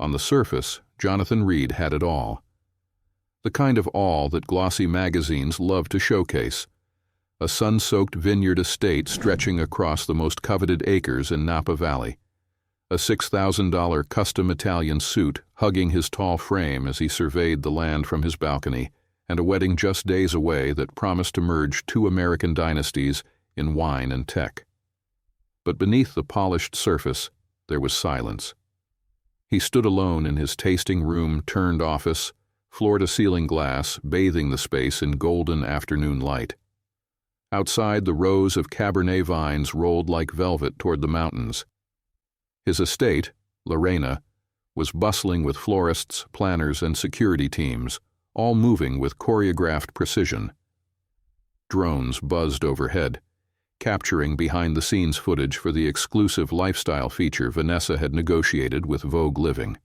On the surface, Jonathan Reed had it all. The kind of all that glossy magazines love to showcase. A sun-soaked vineyard estate stretching across the most coveted acres in Napa Valley. A $6,000 custom Italian suit hugging his tall frame as he surveyed the land from his balcony, and a wedding just days away that promised to merge two American dynasties in wine and tech. But beneath the polished surface, there was silence. He stood alone in his tasting room-turned office, floor-to-ceiling glass bathing the space in golden afternoon light. Outside, the rows of Cabernet vines rolled like velvet toward the mountains. His estate, Lorena, was bustling with florists, planners, and security teams, all moving with choreographed precision. Drones buzzed overhead, capturing behind-the-scenes footage for the exclusive lifestyle feature Vanessa had negotiated with Vogue Living.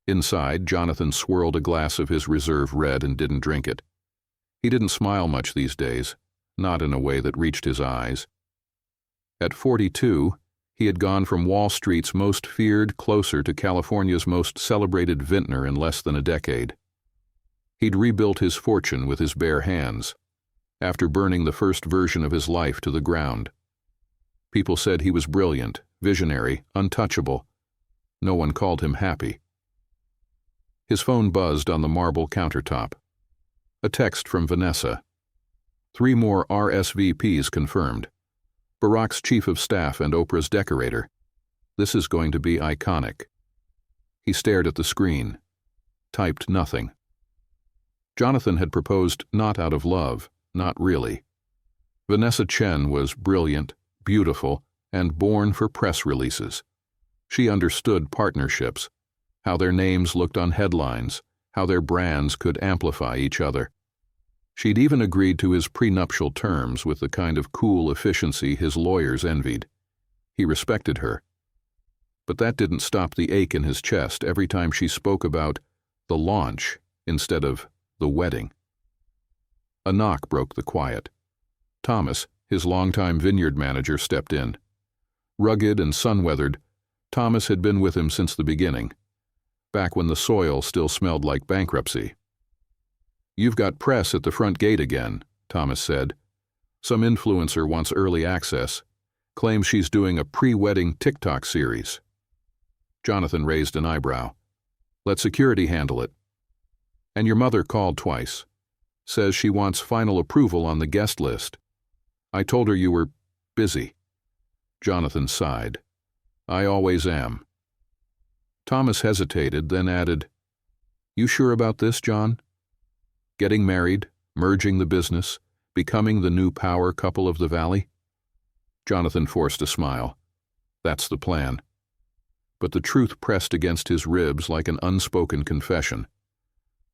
Inside, Jonathan swirled a glass of his reserve red and didn't drink it. He didn't smile much these days, not in a way that reached his eyes. At 42, he had gone from Wall Street's most feared closer to California's most celebrated vintner in less than a decade. He'd rebuilt his fortune with his bare hands, after burning the first version of his life to the ground. People said he was brilliant, visionary, untouchable. No one called him happy. His phone buzzed on the marble countertop. A text from Vanessa. 3 more RSVPs confirmed. Barack's chief of staff and Oprah's decorator. This is going to be iconic. He stared at the screen, typed nothing. Jonathan had proposed not out of love, not really. Vanessa Chen was brilliant, beautiful, and born for press releases. She understood partnerships, how their names looked on headlines, how their brands could amplify each other. She'd even agreed to his prenuptial terms with the kind of cool efficiency his lawyers envied. He respected her. But that didn't stop the ache in his chest every time she spoke about the launch instead of the wedding. A knock broke the quiet. Thomas, his longtime vineyard manager, stepped in. Rugged and sun-weathered, Thomas had been with him since the beginning, back when the soil still smelled like bankruptcy. "You've got press at the front gate again," Thomas said. "Some influencer wants early access, claims she's doing a pre-wedding TikTok series." Jonathan raised an eyebrow. "Let security handle it." "And your mother called twice. Says she wants final approval on the guest list. I told her you were busy." Jonathan sighed. "I always am." Thomas hesitated, then added, "You sure about this, John? Getting married, merging the business, becoming the new power couple of the valley?" Jonathan forced a smile. "That's the plan." But the truth pressed against his ribs like an unspoken confession.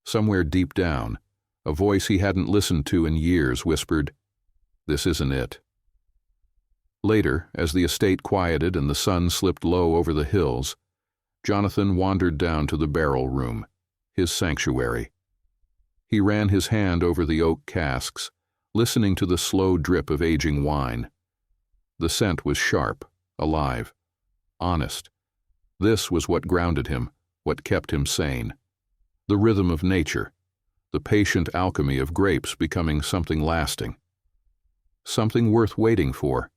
Somewhere deep down, a voice he hadn't listened to in years whispered, "This isn't it." Later, as the estate quieted and the sun slipped low over the hills, Jonathan wandered down to the barrel room, his sanctuary. He ran his hand over the oak casks, listening to the slow drip of aging wine. The scent was sharp, alive, honest. This was what grounded him, what kept him sane. The rhythm of nature, the patient alchemy of grapes becoming something lasting, something worth waiting for.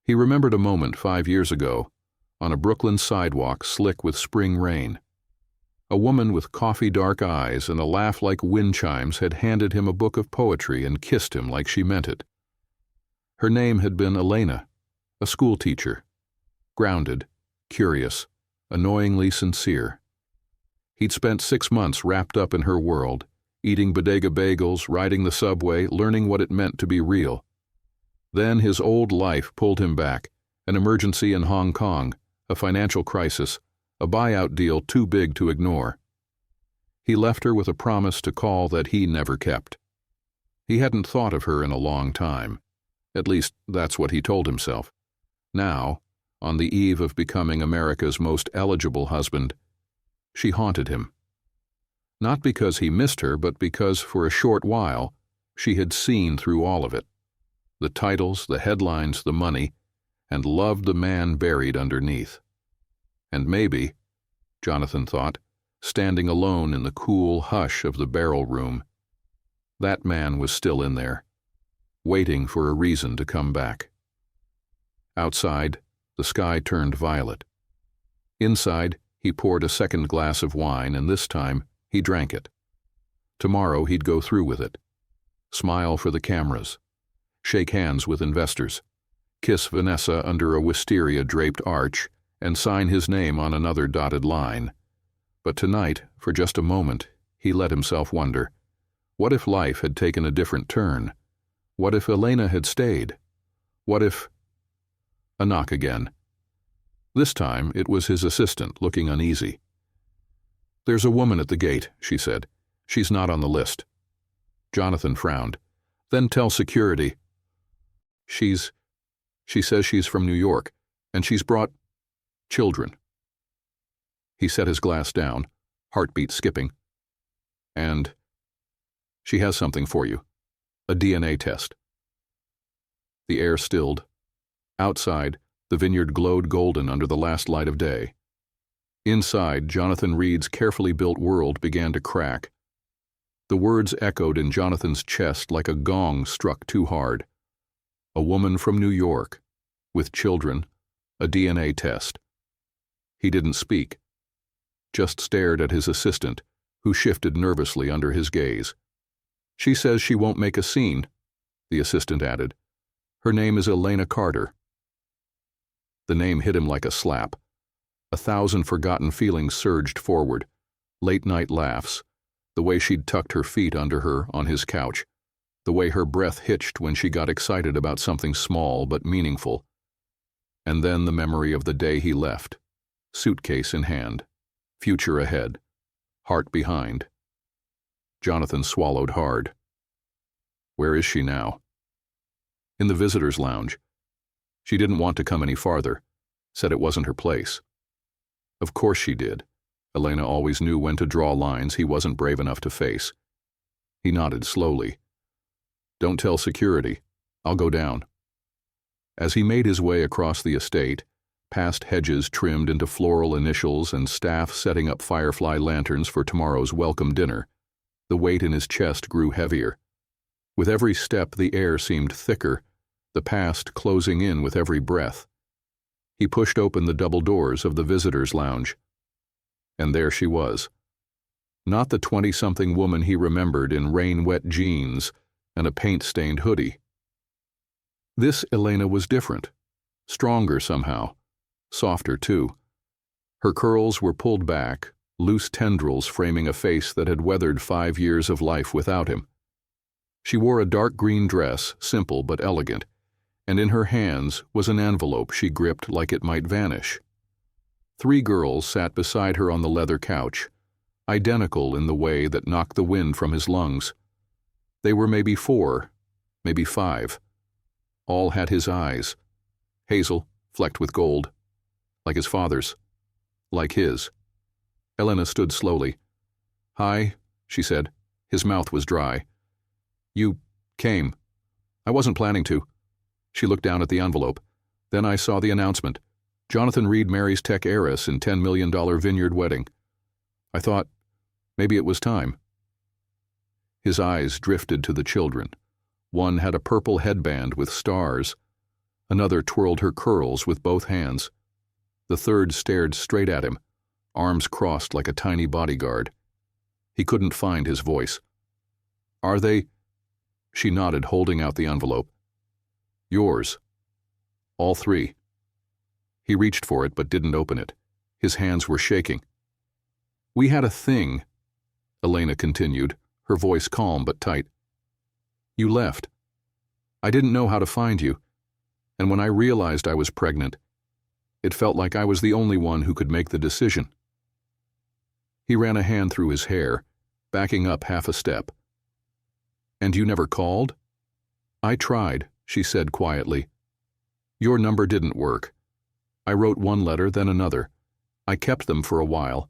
He remembered a moment 5 years ago, on a Brooklyn sidewalk slick with spring rain. A woman with coffee-dark eyes and a laugh like wind chimes had handed him a book of poetry and kissed him like she meant it. Her name had been Elena, a schoolteacher, grounded, curious, annoyingly sincere. He'd spent 6 months wrapped up in her world, eating bodega bagels, riding the subway, learning what it meant to be real. Then his old life pulled him back, an emergency in Hong Kong, a financial crisis, a buyout deal too big to ignore. He left her with a promise to call that he never kept. He hadn't thought of her in a long time. At least, that's what he told himself. Now, on the eve of becoming America's most eligible husband, she haunted him. Not because he missed her, but because, for a short while, she had seen through all of it. The titles, the headlines, the money, and loved the man buried underneath. And maybe, Jonathan thought, standing alone in the cool hush of the barrel room. That man was still in there, waiting for a reason to come back. Outside, the sky turned violet. Inside, he poured a second glass of wine, and this time he drank it. Tomorrow he'd go through with it. Smile for the cameras. Shake hands with investors. Kiss Vanessa under a wisteria-draped arch and sign his name on another dotted line. But tonight, for just a moment, he let himself wonder. What if life had taken a different turn? What if Elena had stayed? What if... A knock again. This time it was his assistant, looking uneasy. "There's a woman at the gate," she said. "She's not on the list." Jonathan frowned. "Then tell security." She says she's from New York, and she's brought children." He set his glass down, heartbeat skipping. "And she has something for you. A DNA test." The air stilled. Outside, the vineyard glowed golden under the last light of day. Inside, Jonathan Reed's carefully built world began to crack. The words echoed in Jonathan's chest like a gong struck too hard. A woman from New York, with children, a DNA test. He didn't speak, just stared at his assistant, who shifted nervously under his gaze. "She says she won't make a scene," the assistant added. "Her name is Elena Carter." The name hit him like a slap. 1,000 forgotten feelings surged forward. Late-night laughs, the way she'd tucked her feet under her on his couch, the way her breath hitched when she got excited about something small but meaningful. And then the memory of the day he left, suitcase in hand, future ahead, heart behind. Jonathan swallowed hard. Where is she now? In the visitors' lounge. She didn't want to come any farther, said it wasn't her place. Of course she did. Elena always knew when to draw lines he wasn't brave enough to face. He nodded slowly. "Don't tell security. I'll go down." As he made his way across the estate, past hedges trimmed into floral initials and staff setting up firefly lanterns for tomorrow's welcome dinner, the weight in his chest grew heavier. With every step, the air seemed thicker, the past closing in with every breath. He pushed open the double doors of the visitors' lounge. And there she was. Not the 20-something woman he remembered in rain-wet jeans and a paint-stained hoodie. This Elena was different, stronger somehow, softer too. Her curls were pulled back, loose tendrils framing a face that had weathered 5 years of life without him. She wore a dark green dress, simple but elegant, and in her hands was an envelope she gripped like it might vanish. 3 girls sat beside her on the leather couch, identical in the way that knocked the wind from his lungs. They were maybe 4, maybe 5. All had his eyes, hazel, flecked with gold, like his father's, like his. Elena stood slowly. "Hi," she said. His mouth was dry. "You came. I wasn't planning to." She looked down at the envelope. "Then I saw the announcement. Jonathan Reed marries tech heiress in $10 million vineyard wedding. I thought maybe it was time." His eyes drifted to the children. One had a purple headband with stars. Another twirled her curls with both hands. The third stared straight at him, arms crossed like a tiny bodyguard. He couldn't find his voice. "Are they?" She nodded, holding out the envelope. "Yours. All 3. He reached for it but didn't open it. His hands were shaking. "We had a thing," Elena continued, her voice calm but tight. "You left. I didn't know how to find you, and when I realized I was pregnant, it felt like I was the only one who could make the decision." He ran a hand through his hair, backing up half a step. "And you never called?" "I tried," she said quietly. "Your number didn't work. I wrote one letter, then another. I kept them for a while.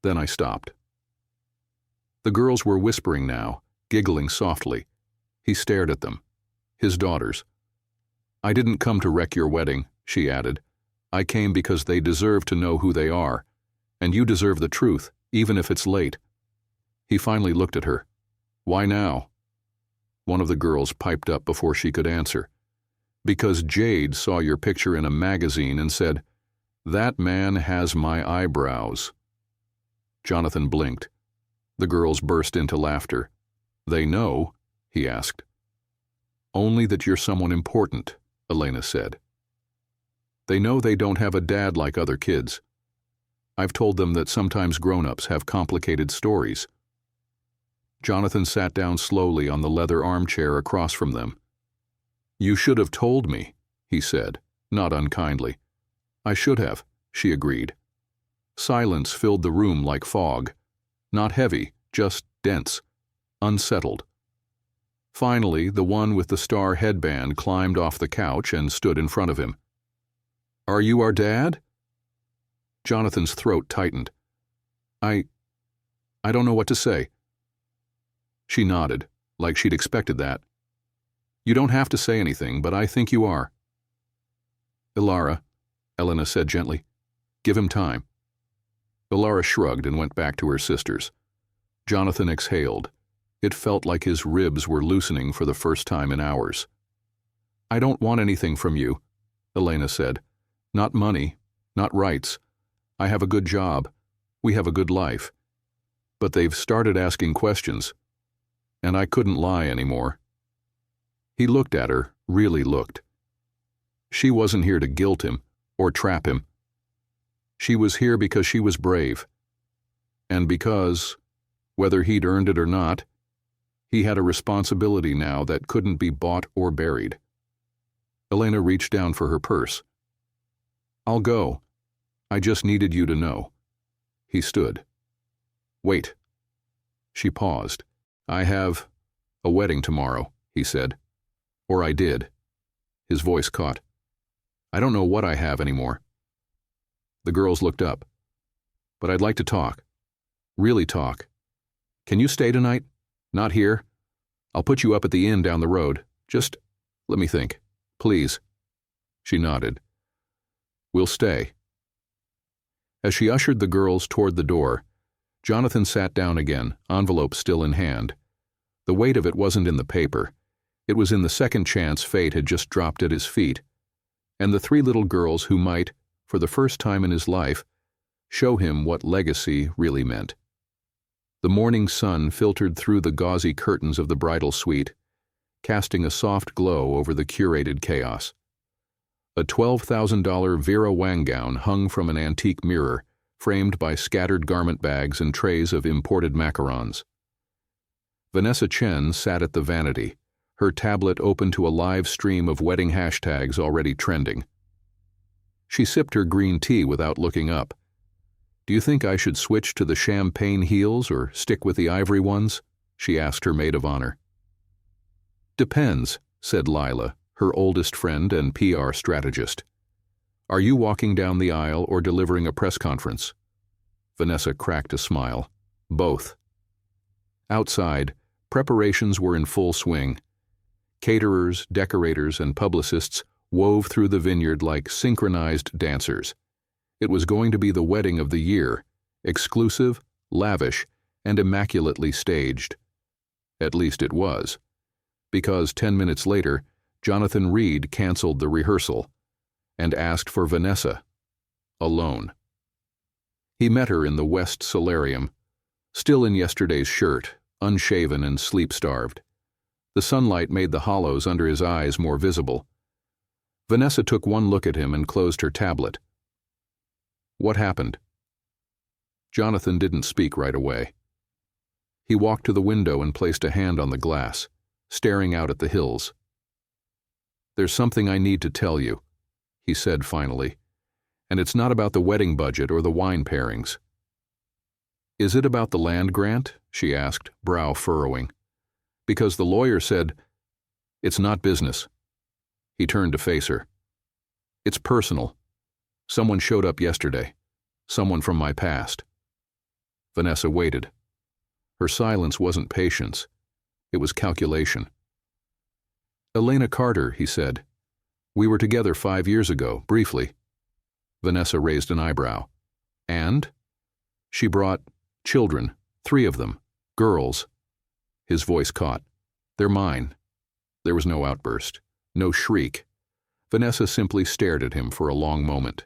Then I stopped." The girls were whispering now, giggling softly. He stared at them. His daughters. "I didn't come to wreck your wedding," she added. "I came because they deserve to know who they are, And you deserve the truth, even if it's late." He finally looked at her. "Why now?" One of the girls piped up before she could answer. "Because Jade saw your picture in a magazine and said, 'That man has my eyebrows.'" Jonathan blinked. The girls burst into laughter. "They know?" he asked. "Only that you're someone important," Elena said. "They know they don't have a dad like other kids. I've told them that sometimes grown-ups have complicated stories." Jonathan sat down slowly on the leather armchair across from them. "You should have told me," he said, not unkindly. "I should have," she agreed. Silence filled the room like fog. Not heavy, just dense, unsettled. Finally, the one with the star headband climbed off the couch and stood in front of him. "Are you our dad?" Jonathan's throat tightened. I don't know what to say." She nodded, like she'd expected that. "You don't have to say anything, but I think you are." "Ilara," Elena said gently, "give him time." Ilara shrugged and went back to her sisters. Jonathan exhaled. It felt like his ribs were loosening for the first time in hours. "I don't want anything from you," Elena said. "Not money, not rights. I have a good job. We have a good life. But they've started asking questions, and I couldn't lie anymore." He looked at her, really looked. She wasn't here to guilt him or trap him. She was here because she was brave. And because, whether he'd earned it or not, he had a responsibility now that couldn't be bought or buried. Elena reached down for her purse. "I'll go. I just needed you to know." He stood. "Wait." She paused. "I have a wedding tomorrow," he said. "Or I did." His voice caught. "I don't know what I have anymore." The girls looked up. "But I'd like to talk. Really talk. Can you stay tonight? Not here? I'll put you up at the inn down the road. Just let me think. Please." She nodded. "We'll stay." As she ushered the girls toward the door, Jonathan sat down again, envelope still in hand. The weight of it wasn't in the paper. It was in the second chance fate had just dropped at his feet, and the three little girls who might, for the first time in his life, show him what legacy really meant. The morning sun filtered through the gauzy curtains of the bridal suite, casting a soft glow over the curated chaos. A $12,000 Vera Wang gown hung from an antique mirror, framed by scattered garment bags and trays of imported macarons. Vanessa Chen sat at the vanity, her tablet open to a live stream of wedding hashtags already trending. She sipped her green tea without looking up. "Do you think I should switch to the champagne heels or stick with the ivory ones?" she asked her maid of honor. "Depends," said Lila, her oldest friend and PR strategist. "Are you walking down the aisle or delivering a press conference?" Vanessa cracked a smile. "Both." Outside, preparations were in full swing. Caterers, decorators, and publicists wove through the vineyard like synchronized dancers. It was going to be the wedding of the year, exclusive, lavish, and immaculately staged. At least it was, because 10 minutes later, Jonathan Reed canceled the rehearsal and asked for Vanessa, alone. He met her in the West Solarium, still in yesterday's shirt, unshaven and sleep-starved. The sunlight made the hollows under his eyes more visible. Vanessa took one look at him and closed her tablet. "What happened?" Jonathan didn't speak right away. He walked to the window and placed a hand on the glass, staring out at the hills. "There's something I need to tell you," he said finally, "and it's not about the wedding budget or the wine pairings." "Is it about the land grant?" she asked, brow furrowing. "Because the lawyer said—" "It's not business." He turned to face her. "It's personal. Someone showed up yesterday. Someone from my past." Vanessa waited. Her silence wasn't patience. It was calculation. "Elena Carter," he said. "We were together 5 years ago, briefly." Vanessa raised an eyebrow. "And?" She brought children, 3 of them, girls. His voice caught. They're mine. There was no outburst, no shriek. Vanessa simply stared at him for a long moment.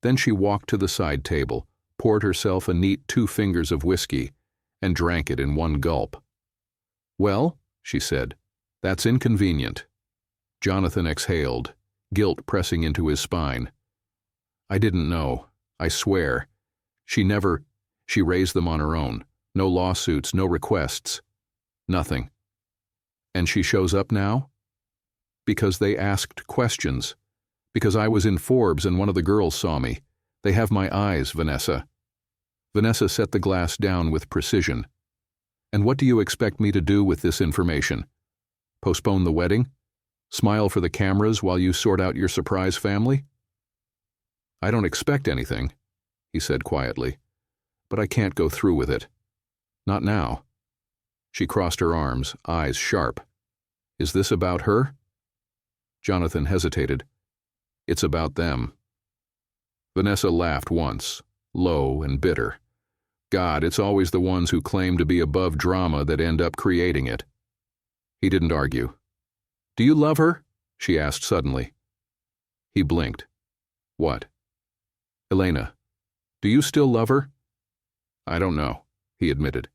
Then she walked to the side table, poured herself a neat 2 fingers of whiskey, and drank it in one gulp. "Well," she said, "that's inconvenient." Jonathan exhaled, guilt pressing into his spine. "I didn't know. I swear. She raised them on her own. No lawsuits, no requests. Nothing. And she shows up now? Because they asked questions. Because I was in Forbes and one of the girls saw me. They have my eyes, Vanessa." Vanessa set the glass down with precision. "And what do you expect me to do with this information? Postpone the wedding? Smile for the cameras while you sort out your surprise family?" "I don't expect anything," he said quietly, "but I can't go through with it. Not now." She crossed her arms, eyes sharp. "Is this about her?" Jonathan hesitated. "It's about them." Vanessa laughed once, low and bitter. God, it's always the ones who claim to be above drama that end up creating it. He didn't argue. "Do you love her?" she asked suddenly. He blinked. "What?" "Elena, do you still love her?" "I don't know," he admitted.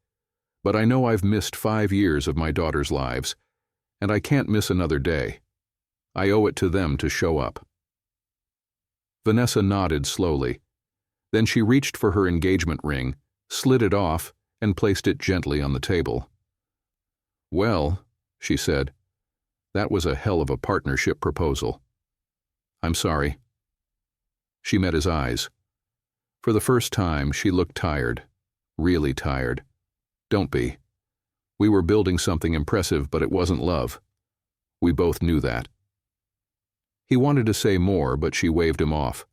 "But I know I've missed 5 years of my daughter's lives, and I can't miss another day. I owe it to them to show up." Vanessa nodded slowly. Then she reached for her engagement ring, slid it off, and placed it gently on the table. "Well," she said, "that was a hell of a partnership proposal. I'm sorry." She met his eyes. For the first time, she looked tired, really tired. "Don't be. We were building something impressive, but it wasn't love. We both knew that." He wanted to say more, but she waved him off.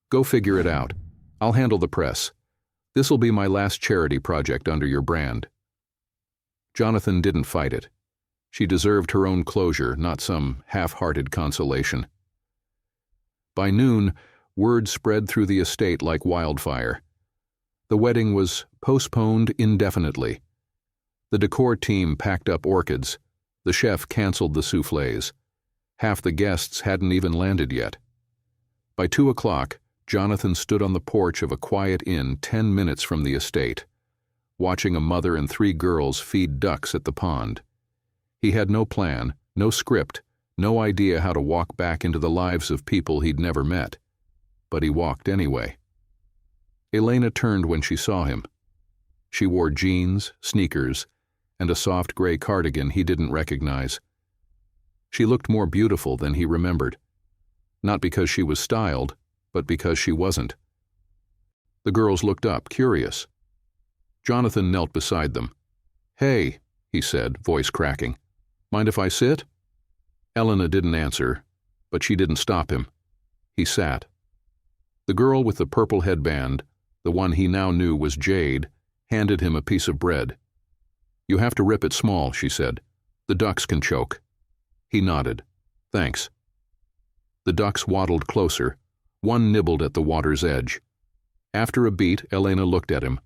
"Go figure it out. I'll handle the press. This'll be my last charity project under your brand." Jonathan didn't fight it. She deserved her own closure, not some half-hearted consolation. By noon, word spread through the estate like wildfire. The wedding was postponed indefinitely. The decor team packed up orchids. The chef canceled the soufflés. Half the guests hadn't even landed yet. By 2 o'clock, Jonathan stood on the porch of a quiet inn 10 minutes from the estate, watching a mother and 3 girls feed ducks at the pond. He had no plan, no script, no idea how to walk back into the lives of people he'd never met. But he walked anyway. Elena turned when she saw him. She wore jeans, sneakers, and a soft gray cardigan he didn't recognize. She looked more beautiful than he remembered. Not because she was styled, but because she wasn't. The girls looked up, curious. Jonathan knelt beside them. "Hey," he said, voice cracking. "Mind if I sit?" Elena didn't answer, but she didn't stop him. He sat. The girl with the purple headband, the one he now knew was Jade, handed him a piece of bread. "You have to rip it small," she said. "The ducks can choke." He nodded. "Thanks." The ducks waddled closer. One nibbled at the water's edge. After a beat, Elena looked at him.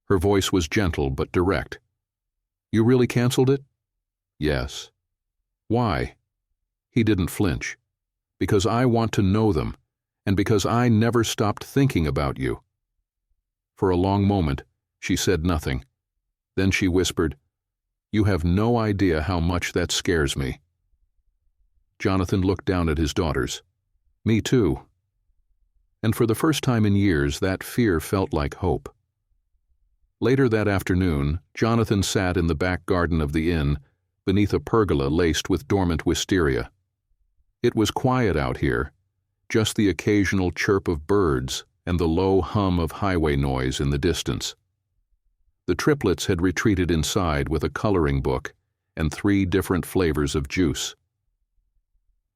Her voice was gentle but direct. "You really canceled it?" "Yes." "Why?" He didn't flinch. "Because I want to know them, and because I never stopped thinking about you." For a long moment, she said nothing. Then she whispered, "You have no idea how much that scares me." Jonathan looked down at his daughters. "Me too." And for the first time in years, that fear felt like hope. Later that afternoon, Jonathan sat in the back garden of the inn, beneath a pergola laced with dormant wisteria. It was quiet out here, just the occasional chirp of birds and the low hum of highway noise in the distance. The triplets had retreated inside with a coloring book and 3 different flavors of juice.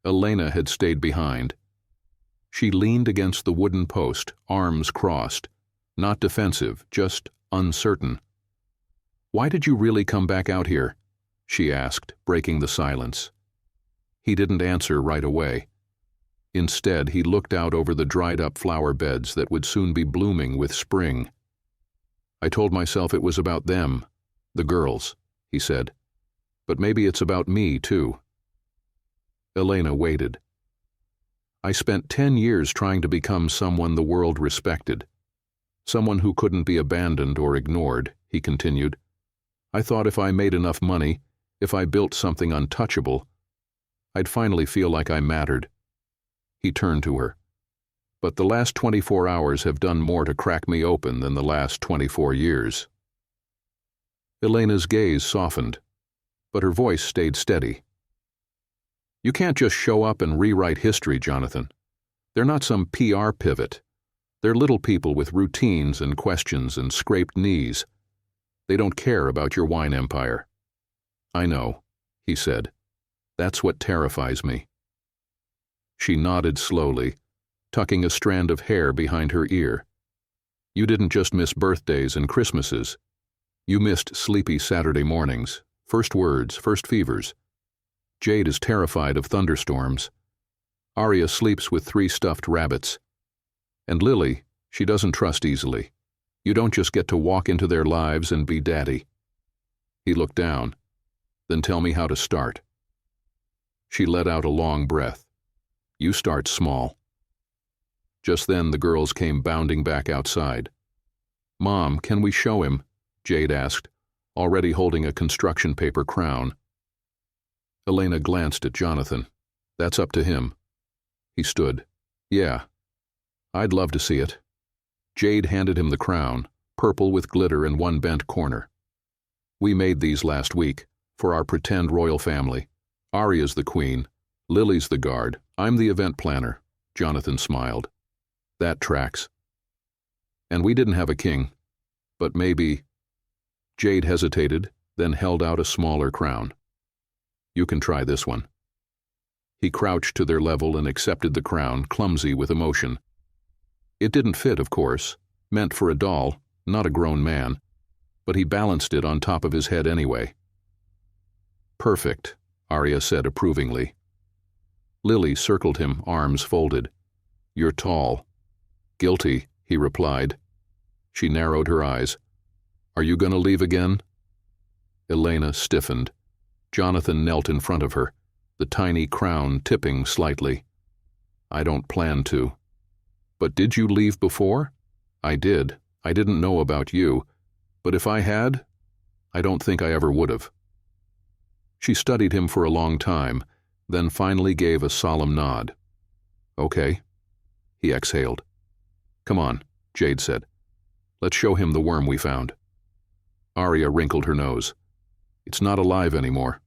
Elena had stayed behind. She leaned against the wooden post, arms crossed, not defensive, just uncertain. "Why did you really come back out here?" she asked, breaking the silence. He didn't answer right away. Instead, he looked out over the dried-up flower beds that would soon be blooming with spring. I told myself it was about them, the girls, he said. But maybe it's about me, too. Elena waited. I spent 10 years trying to become someone the world respected. Someone who couldn't be abandoned or ignored, he continued. I thought if I made enough money, if I built something untouchable, I'd finally feel like I mattered. He turned to her. But the last 24 hours have done more to crack me open than the last 24 years. Elena's gaze softened, but her voice stayed steady. You can't just show up and rewrite history, Jonathan. They're not some PR pivot. They're little people with routines and questions and scraped knees. They don't care about your wine empire. I know, he said. That's what terrifies me. She nodded slowly, tucking a strand of hair behind her ear. You didn't just miss birthdays and Christmases. You missed sleepy Saturday mornings, first words, first fevers. Jade is terrified of thunderstorms. Arya sleeps with 3 stuffed rabbits. And Lily, she doesn't trust easily. You don't just get to walk into their lives and be daddy. He looked down. Then tell me how to start. She let out a long breath. You start small. Just then the girls came bounding back outside. Mom, can we show him? Jade asked, already holding a construction paper crown. Elena glanced at Jonathan. That's up to him. He stood. Yeah. I'd love to see it. Jade handed him the crown, purple with glitter and one bent corner. We made these last week, for our pretend royal family. Arya's the queen. Lily's the guard. I'm the event planner. Jonathan smiled. That tracks. And we didn't have a king. But maybe... Jade hesitated, then held out a smaller crown. You can try this one. He crouched to their level and accepted the crown, clumsy with emotion. It didn't fit, of course, meant for a doll, not a grown man, but he balanced it on top of his head anyway. Perfect, Arya said approvingly. Lily circled him, arms folded. You're tall. Guilty, he replied. She narrowed her eyes. Are you going to leave again? Elena stiffened. Jonathan knelt in front of her, the tiny crown tipping slightly. I don't plan to. But did you leave before? I did. I didn't know about you. But if I had, I don't think I ever would have. She studied him for a long time, then finally gave a solemn nod. Okay. He exhaled. Come on, Jade said. Let's show him the worm we found. Arya wrinkled her nose. It's not alive anymore.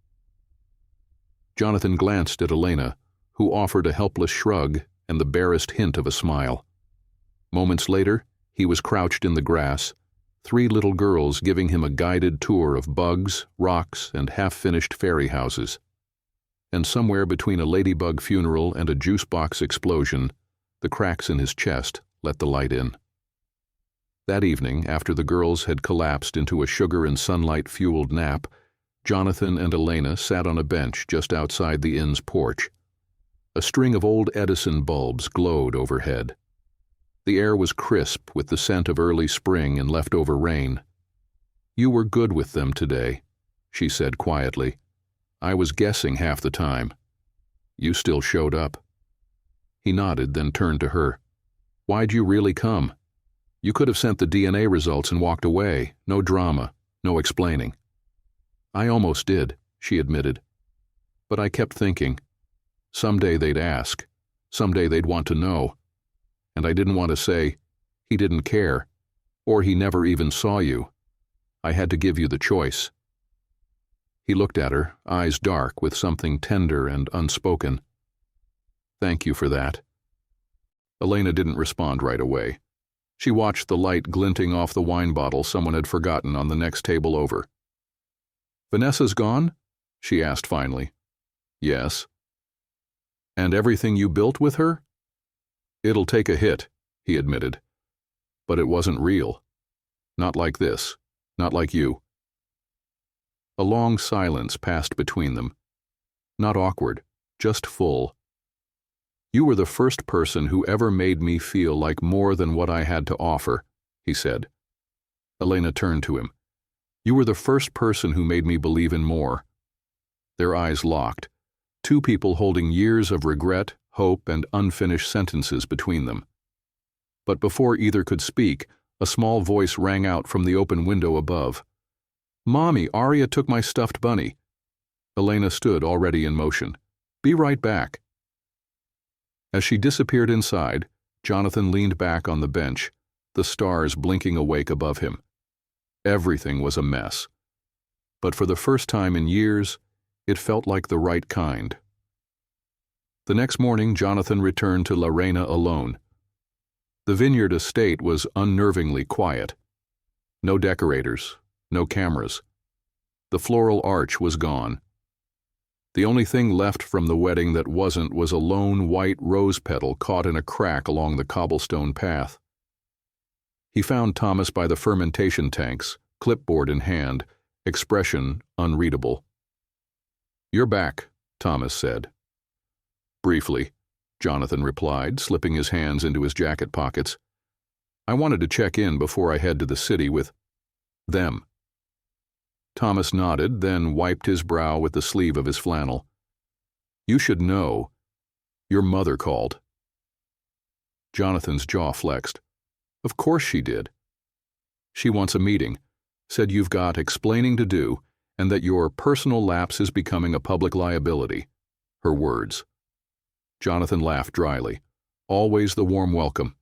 Jonathan glanced at Elena, who offered a helpless shrug and the barest hint of a smile. Moments later, he was crouched in the grass, 3 little girls giving him a guided tour of bugs, rocks, and half-finished fairy houses. And somewhere between a ladybug funeral and a juice box explosion, the cracks in his chest let the light in. That evening, after the girls had collapsed into a sugar and sunlight-fueled nap, Jonathan and Elena sat on a bench just outside the inn's porch. A string of old Edison bulbs glowed overhead. The air was crisp with the scent of early spring and leftover rain. You were good with them today, she said quietly. I was guessing half the time. You still showed up. He nodded, then turned to her. Why'd you really come? You could have sent the DNA results and walked away. No drama, no explaining. I almost did, she admitted. But I kept thinking. Someday they'd ask. Someday they'd want to know. And I didn't want to say, he didn't care, or he never even saw you. I had to give you the choice. He looked at her, eyes dark with something tender and unspoken. Thank you for that. Elena didn't respond right away. She watched the light glinting off the wine bottle someone had forgotten on the next table over. Vanessa's gone? She asked finally. Yes. And everything you built with her? It'll take a hit, he admitted. But it wasn't real. Not like this. Not like you. A long silence passed between them. Not awkward, just full. You were the first person who ever made me feel like more than what I had to offer, he said. Elena turned to him. You were the first person who made me believe in more. Their eyes locked, two people holding years of regret, hope, and unfinished sentences between them. But before either could speak, a small voice rang out from the open window above. Mommy, Arya took my stuffed bunny. Elena stood already in motion. Be right back. As she disappeared inside, Jonathan leaned back on the bench, the stars blinking awake above him. Everything was a mess. But for the first time in years, it felt like the right kind. The next morning, Jonathan returned to Lorena alone. The vineyard estate was unnervingly quiet. No decorators, no cameras. The floral arch was gone. The only thing left from the wedding that wasn't was a lone white rose petal caught in a crack along the cobblestone path. He found Thomas by the fermentation tanks, clipboard in hand, expression unreadable. You're back, Thomas said. Briefly, Jonathan replied, slipping his hands into his jacket pockets. I wanted to check in before I head to the city with them. Thomas nodded, then wiped his brow with the sleeve of his flannel. You should know. Your mother called. Jonathan's jaw flexed. Of course she did. She wants a meeting, said you've got explaining to do, and that your personal lapse is becoming a public liability. Her words. Jonathan laughed dryly. Always the warm welcome.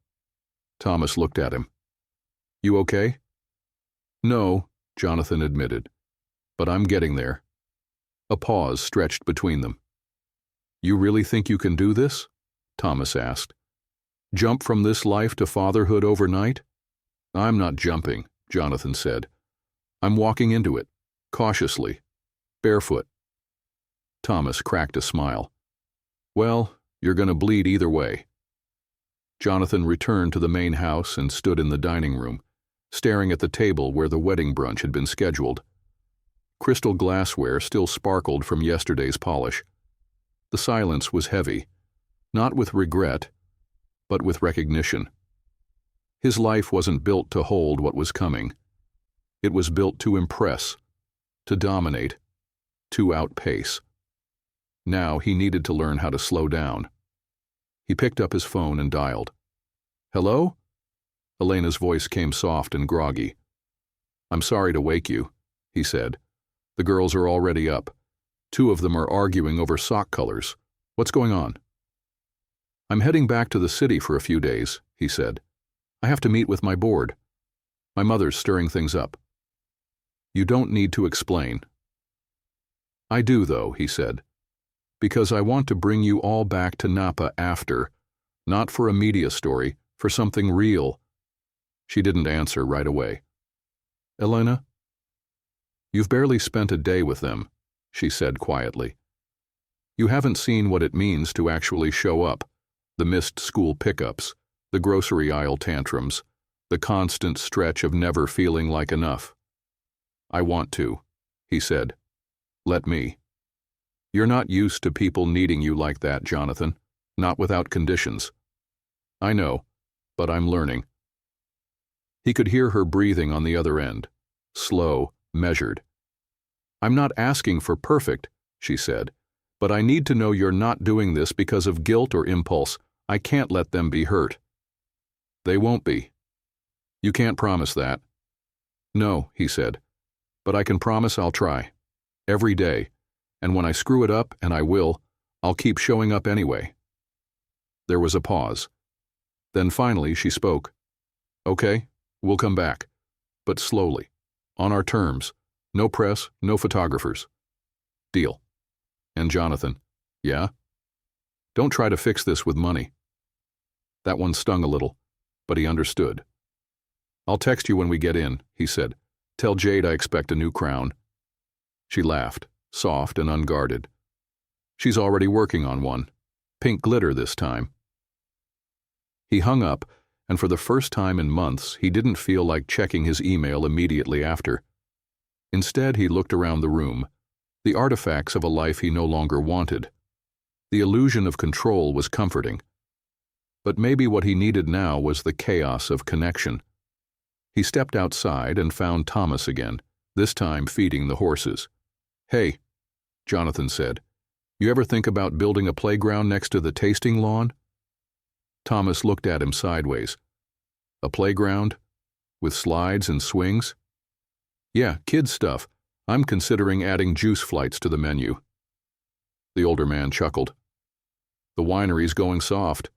Thomas looked at him. You okay? No, Jonathan admitted. But I'm getting there. A pause stretched between them. You really think you can do this? Thomas asked. Jump from this life to fatherhood overnight? I'm not jumping, Jonathan said. I'm walking into it, cautiously, barefoot. Thomas cracked a smile. Well, you're going to bleed either way. Jonathan returned to the main house and stood in the dining room, staring at the table where the wedding brunch had been scheduled. Crystal glassware still sparkled from yesterday's polish. The silence was heavy, not with regret, but with recognition. His life wasn't built to hold what was coming. It was built to impress, to dominate, to outpace. Now he needed to learn how to slow down. He picked up his phone and dialed. Hello? Elena's voice came soft and groggy. I'm sorry to wake you, he said. The girls are already up. Two of them are arguing over sock colors. What's going on? I'm heading back to the city for a few days, he said. I have to meet with my board. My mother's stirring things up. You don't need to explain. I do, though, he said. Because I want to bring you all back to Napa after, not for a media story, for something real. She didn't answer right away. Elena? You've barely spent a day with them, she said quietly. You haven't seen what it means to actually show up, the missed school pickups, the grocery aisle tantrums, the constant stretch of never feeling like enough. I want to, he said. Let me. You're not used to people needing you like that, Jonathan, not without conditions. I know, but I'm learning. He could hear her breathing on the other end, slow, measured. I'm not asking for perfect, she said, but I need to know you're not doing this because of guilt or impulse. I can't let them be hurt. They won't be. You can't promise that. No, he said, but I can promise I'll try. Every day. And when I screw it up, and I will, I'll keep showing up anyway. There was a pause. Then finally she spoke. Okay, we'll come back. But slowly. On our terms. No press, no photographers. Deal. And Jonathan, yeah? Don't try to fix this with money. That one stung a little, but he understood. I'll text you when we get in, he said. Tell Jade I expect a new crown. She laughed, soft and unguarded. She's already working on one. Pink glitter this time. He hung up, and for the first time in months, he didn't feel like checking his email immediately after. Instead, he looked around the room, the artifacts of a life he no longer wanted. The illusion of control was comforting. But maybe what he needed now was the chaos of connection. He stepped outside and found Thomas again, this time feeding the horses. "Hey," Jonathan said, "you ever think about building a playground next to the tasting lawn?" Thomas looked at him sideways. "A playground? With slides and swings?" "Yeah, kids' stuff. I'm considering adding juice flights to the menu." The older man chuckled. "The winery's going soft."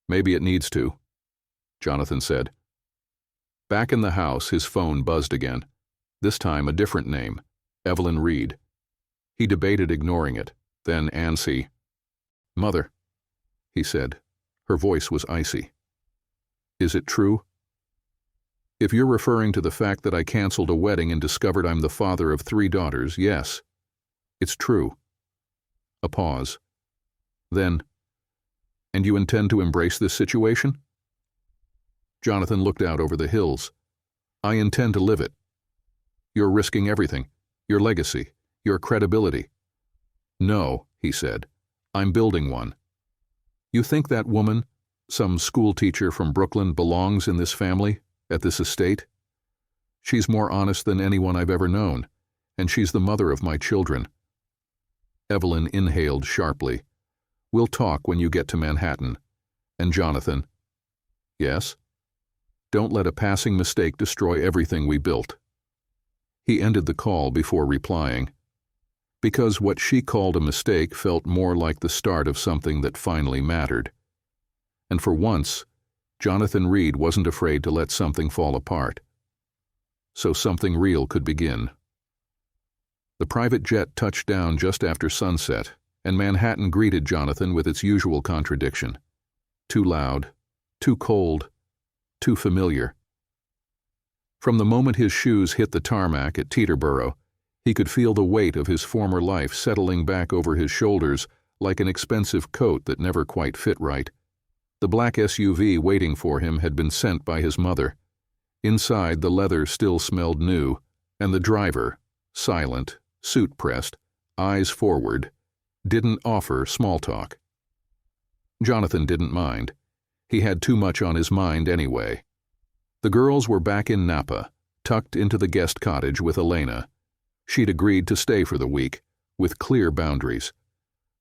"Maybe it needs to," Jonathan said. Back in the house, his phone buzzed again. This time a different name, Evelyn Reed. He debated ignoring it, then antsy. "Mother," he said. Her voice was icy. "Is it true?" "If you're referring to the fact that I canceled a wedding and discovered I'm the father of 3 daughters, yes. It's true." A pause. Then, "And you intend to embrace this situation?" Jonathan looked out over the hills. "I intend to live it. You're risking everything, your legacy, your credibility." "No," he said. "I'm building one." "You think that woman, some schoolteacher from Brooklyn, belongs in this family, at this estate? She's more honest than anyone I've ever known, and she's the mother of my children." Evelyn inhaled sharply. "We'll talk when you get to Manhattan." And Jonathan, "Yes?" "Don't let a passing mistake destroy everything we built." He ended the call before replying, because what she called a mistake felt more like the start of something that finally mattered. And for once, Jonathan Reed wasn't afraid to let something fall apart. So something real could begin. The private jet touched down just after sunset, and Manhattan greeted Jonathan with its usual contradiction. Too loud, too cold, too familiar. From the moment his shoes hit the tarmac at Teterboro, he could feel the weight of his former life settling back over his shoulders like an expensive coat that never quite fit right. The black SUV waiting for him had been sent by his mother. Inside, the leather still smelled new, and the driver, silent, suit pressed, eyes forward, didn't offer small talk. Jonathan didn't mind. He had too much on his mind anyway. The girls were back in Napa, tucked into the guest cottage with Elena. She'd agreed to stay for the week, with clear boundaries.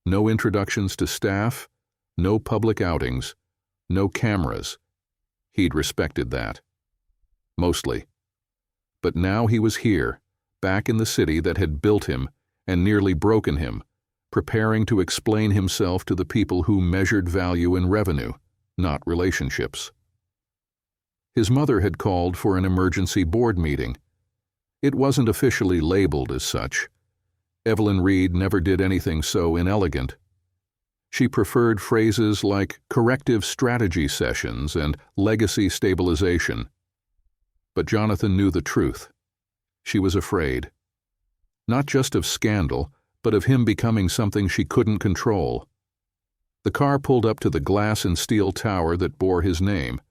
No introductions to staff, no public outings, no cameras. He'd respected that. Mostly. But now he was here, back in the city that had built him and nearly broken him, preparing to explain himself to the people who measured value in revenue, not relationships. His mother had called for an emergency board meeting. It wasn't officially labeled as such. Evelyn Reed never did anything so inelegant. She preferred phrases like corrective strategy sessions and legacy stabilization. But Jonathan knew the truth. She was afraid. Not just of scandal, but of him becoming something she couldn't control. The car pulled up to the glass and steel tower that bore his name,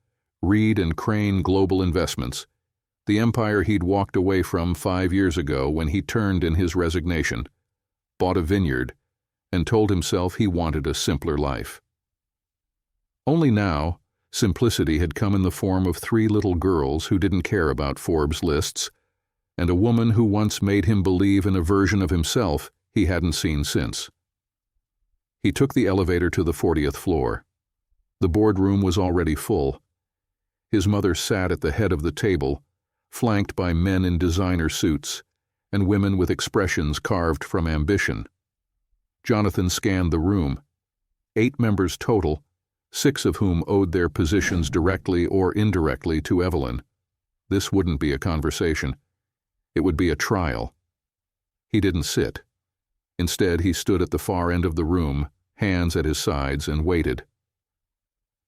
Reed and Crane Global Investments, the empire he'd walked away from 5 years ago when he turned in his resignation, bought a vineyard, and told himself he wanted a simpler life. Only now, simplicity had come in the form of 3 little girls who didn't care about Forbes lists, and a woman who once made him believe in a version of himself he hadn't seen since. He took the elevator to the 40th floor. The boardroom was already full. His mother sat at the head of the table, flanked by men in designer suits and women with expressions carved from ambition. Jonathan scanned the room. 8 members total, 6 of whom owed their positions directly or indirectly to Evelyn. This wouldn't be a conversation. It would be a trial. He didn't sit. Instead, he stood at the far end of the room, hands at his sides, and waited.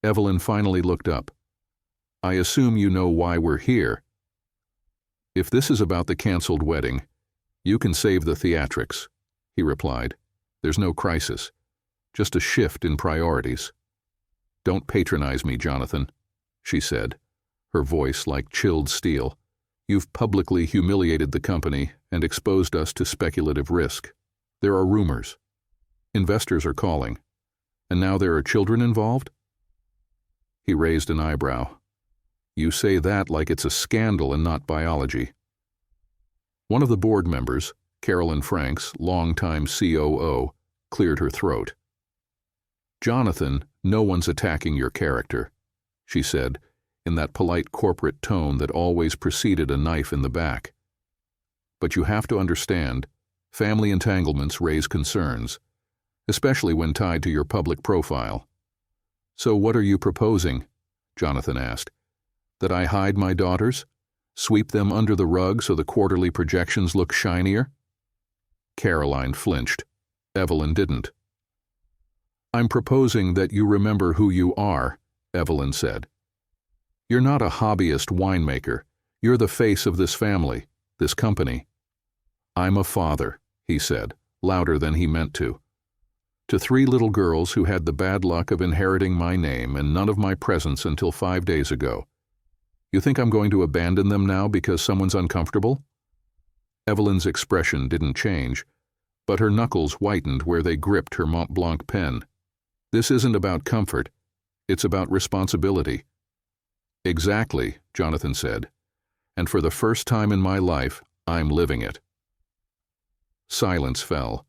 Evelyn finally looked up. "I assume you know why we're here." "If this is about the canceled wedding, you can save the theatrics," he replied. "There's no crisis, just a shift in priorities." "Don't patronize me, Jonathan," she said, her voice like chilled steel. "You've publicly humiliated the company and exposed us to speculative risk. There are rumors. Investors are calling. And now there are children involved?" He raised an eyebrow. You say that like it's a scandal and not biology. One of the board members, Carolyn Franks, longtime COO, cleared her throat. Jonathan, no one's attacking your character, she said, in that polite corporate tone that always preceded a knife in the back. But you have to understand, family entanglements raise concerns, especially when tied to your public profile. So what are you proposing? Jonathan asked. That I hide my daughters? Sweep them under the rug so the quarterly projections look shinier? Caroline flinched. Evelyn didn't. I'm proposing that you remember who you are, Evelyn said. You're not a hobbyist winemaker. You're the face of this family, this company. I'm a father, he said, louder than he meant to 3 little girls who had the bad luck of inheriting my name and none of my presents until 5 days ago. You think I'm going to abandon them now because someone's uncomfortable? Evelyn's expression didn't change, but her knuckles whitened where they gripped her Mont Blanc pen. This isn't about comfort. It's about responsibility. Exactly, Jonathan said, and for the first time in my life, I'm living it. Silence fell.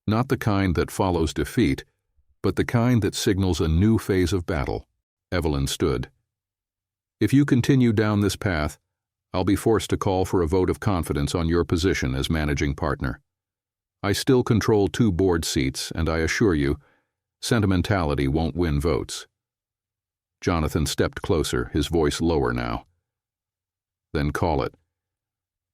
Not the kind that follows defeat, but the kind that signals a new phase of battle. Evelyn stood. If you continue down this path, I'll be forced to call for a vote of confidence on your position as managing partner. I still control 2 board seats, and I assure you, sentimentality won't win votes. Jonathan stepped closer, his voice lower now. Then call it.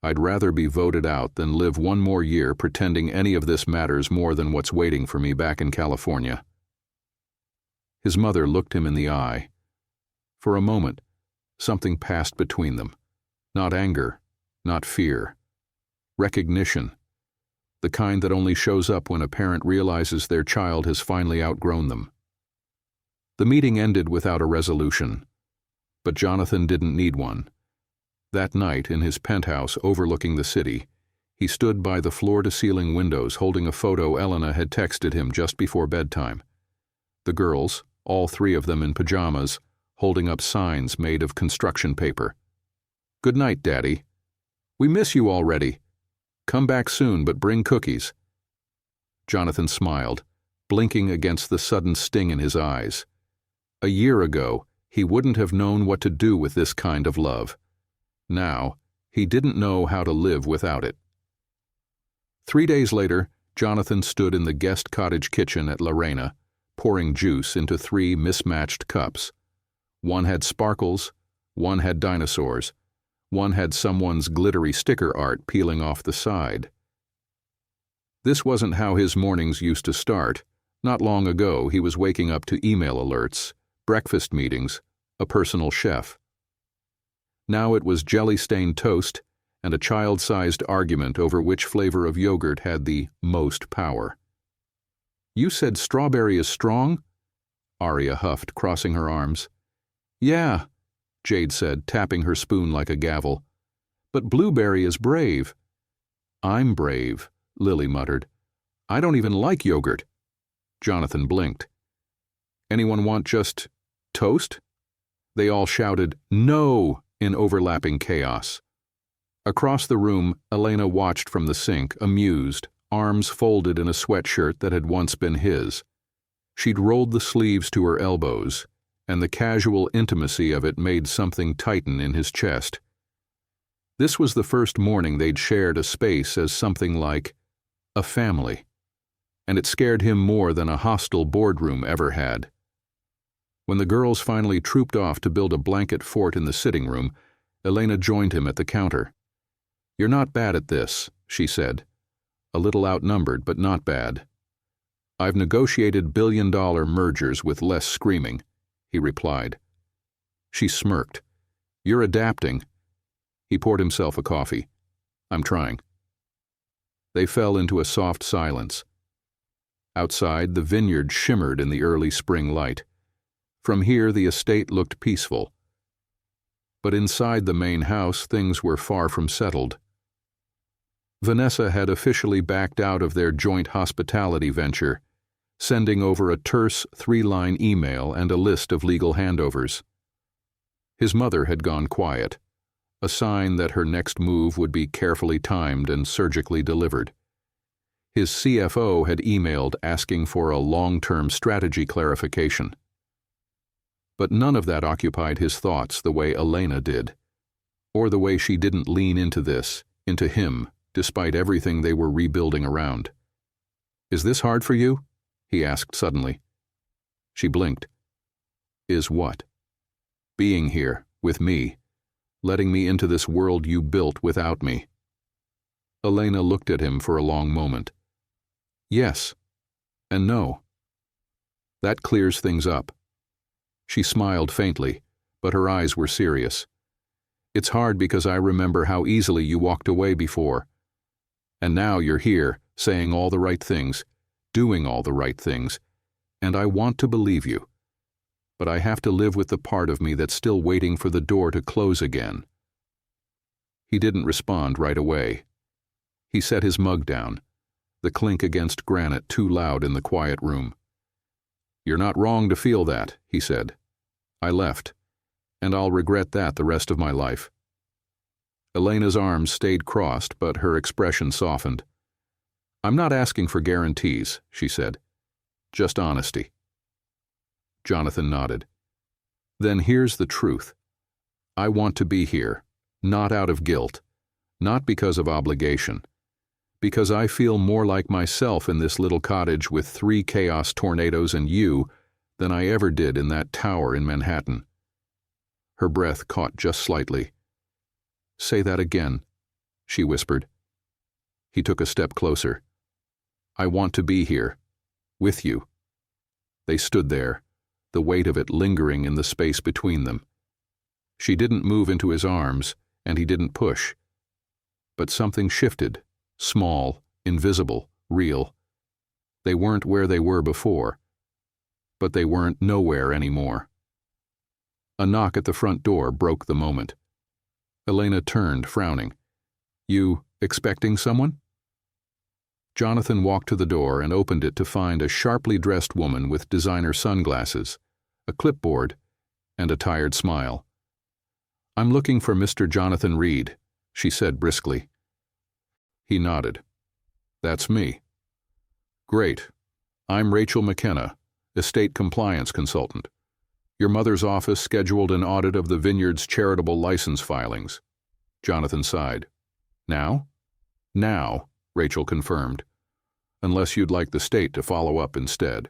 I'd rather be voted out than live 1 more year pretending any of this matters more than what's waiting for me back in California. His mother looked him in the eye. For a moment, something passed between them. Not anger, not fear. Recognition. The kind that only shows up when a parent realizes their child has finally outgrown them. The meeting ended without a resolution, but Jonathan didn't need one. That night, in his penthouse overlooking the city, he stood by the floor-to-ceiling windows holding a photo Elena had texted him just before bedtime. The girls, all 3 of them in pajamas, holding up signs made of construction paper. Good night, Daddy. We miss you already. Come back soon, but bring cookies. Jonathan smiled, blinking against the sudden sting in his eyes. A year ago, he wouldn't have known what to do with this kind of love. Now, he didn't know how to live without it. 3 days later, Jonathan stood in the guest cottage kitchen at Lorena, pouring juice into 3 mismatched cups. One had sparkles, one had dinosaurs, one had someone's glittery sticker art peeling off the side. This wasn't how his mornings used to start. Not long ago, he was waking up to email alerts, breakfast meetings, a personal chef. Now it was jelly-stained toast and a child-sized argument over which flavor of yogurt had the most power. You said strawberry is strong? Aria huffed, crossing her arms. Yeah, Jade said, tapping her spoon like a gavel. But blueberry is brave. I'm brave, Lily muttered. I don't even like yogurt. Jonathan blinked. Anyone want just toast? They all shouted, no, in overlapping chaos. Across the room, Elena watched from the sink, amused, arms folded in a sweatshirt that had once been his. She'd rolled the sleeves to her elbows, and the casual intimacy of it made something tighten in his chest. This was the first morning they'd shared a space as something like a family, and it scared him more than a hostile boardroom ever had. When the girls finally trooped off to build a blanket fort in the sitting room, Elena joined him at the counter. You're not bad at this, she said. A little outnumbered, but not bad. I've negotiated billion-dollar mergers with less screaming, he replied. She smirked. You're adapting. He poured himself a coffee. I'm trying. They fell into a soft silence. Outside, the vineyard shimmered in the early spring light. From here, the estate looked peaceful. But inside the main house, things were far from settled. Vanessa had officially backed out of their joint hospitality venture, sending over a terse 3-line email and a list of legal handovers. His mother had gone quiet, a sign that her next move would be carefully timed and surgically delivered. His CFO had emailed asking for a long-term strategy clarification. But none of that occupied his thoughts the way Elena did, or the way she didn't lean into him, despite everything they were rebuilding around. "Is this hard for you?" he asked suddenly. She blinked. "Is what?" "Being here, with me, letting me into this world you built without me." Elena looked at him for a long moment. "Yes, and no. That clears things up." She smiled faintly, but her eyes were serious. "It's hard because I remember how easily you walked away before. And now you're here, saying all the right things, doing all the right things, and I want to believe you. But I have to live with the part of me that's still waiting for the door to close again." He didn't respond right away. He set his mug down, the clink against granite too loud in the quiet room. "You're not wrong to feel that," he said. "I left, and I'll regret that the rest of my life." Elena's arms stayed crossed, but her expression softened. "I'm not asking for guarantees," she said. "Just honesty." Jonathan nodded. "Then here's the truth. I want to be here, not out of guilt, not because of obligation, because I feel more like myself in this little cottage with 3 chaos tornadoes and you than I ever did in that tower in Manhattan." Her breath caught just slightly. "Say that again," she whispered. He took a step closer. "I want to be here, with you." They stood there, the weight of it lingering in the space between them. She didn't move into his arms, and he didn't push. But something shifted, small, invisible, real. They weren't where they were before, but they weren't nowhere anymore. A knock at the front door broke the moment. Elena turned, frowning. "You expecting someone?" Jonathan walked to the door and opened it to find a sharply dressed woman with designer sunglasses, a clipboard, and a tired smile. "I'm looking for Mr. Jonathan Reed," she said briskly. He nodded. "That's me." "Great. I'm Rachel McKenna, estate compliance consultant. Your mother's office scheduled an audit of the vineyard's charitable license filings." Jonathan sighed. "Now?" "Now," Rachel confirmed, "unless you'd like the state to follow up instead."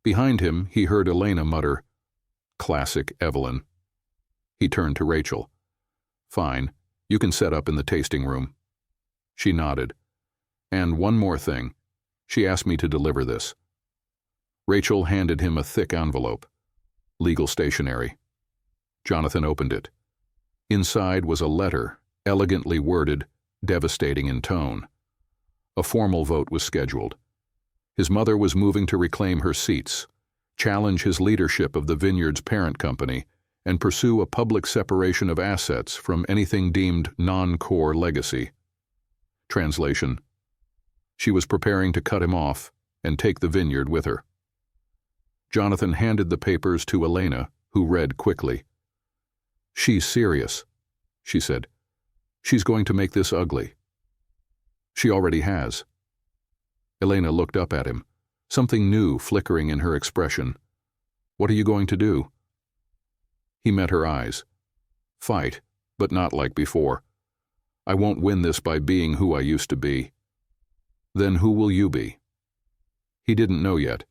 Behind him, he heard Elena mutter, "Classic Evelyn." He turned to Rachel. "Fine, you can set up in the tasting room." She nodded. "And one more thing. She asked me to deliver this." Rachel handed him a thick envelope. Legal stationery. Jonathan opened it. Inside was a letter, elegantly worded, devastating in tone. A formal vote was scheduled. His mother was moving to reclaim her seats, challenge his leadership of the vineyard's parent company, and pursue a public separation of assets from anything deemed non-core legacy. Translation: she was preparing to cut him off and take the vineyard with her. Jonathan handed the papers to Elena, who read quickly. "She's serious," she said. "She's going to make this ugly." "She already has." Elena looked up at him, something new flickering in her expression. "What are you going to do?" He met her eyes. "Fight, but not like before. I won't win this by being who I used to be." "Then who will you be?" He didn't know yet,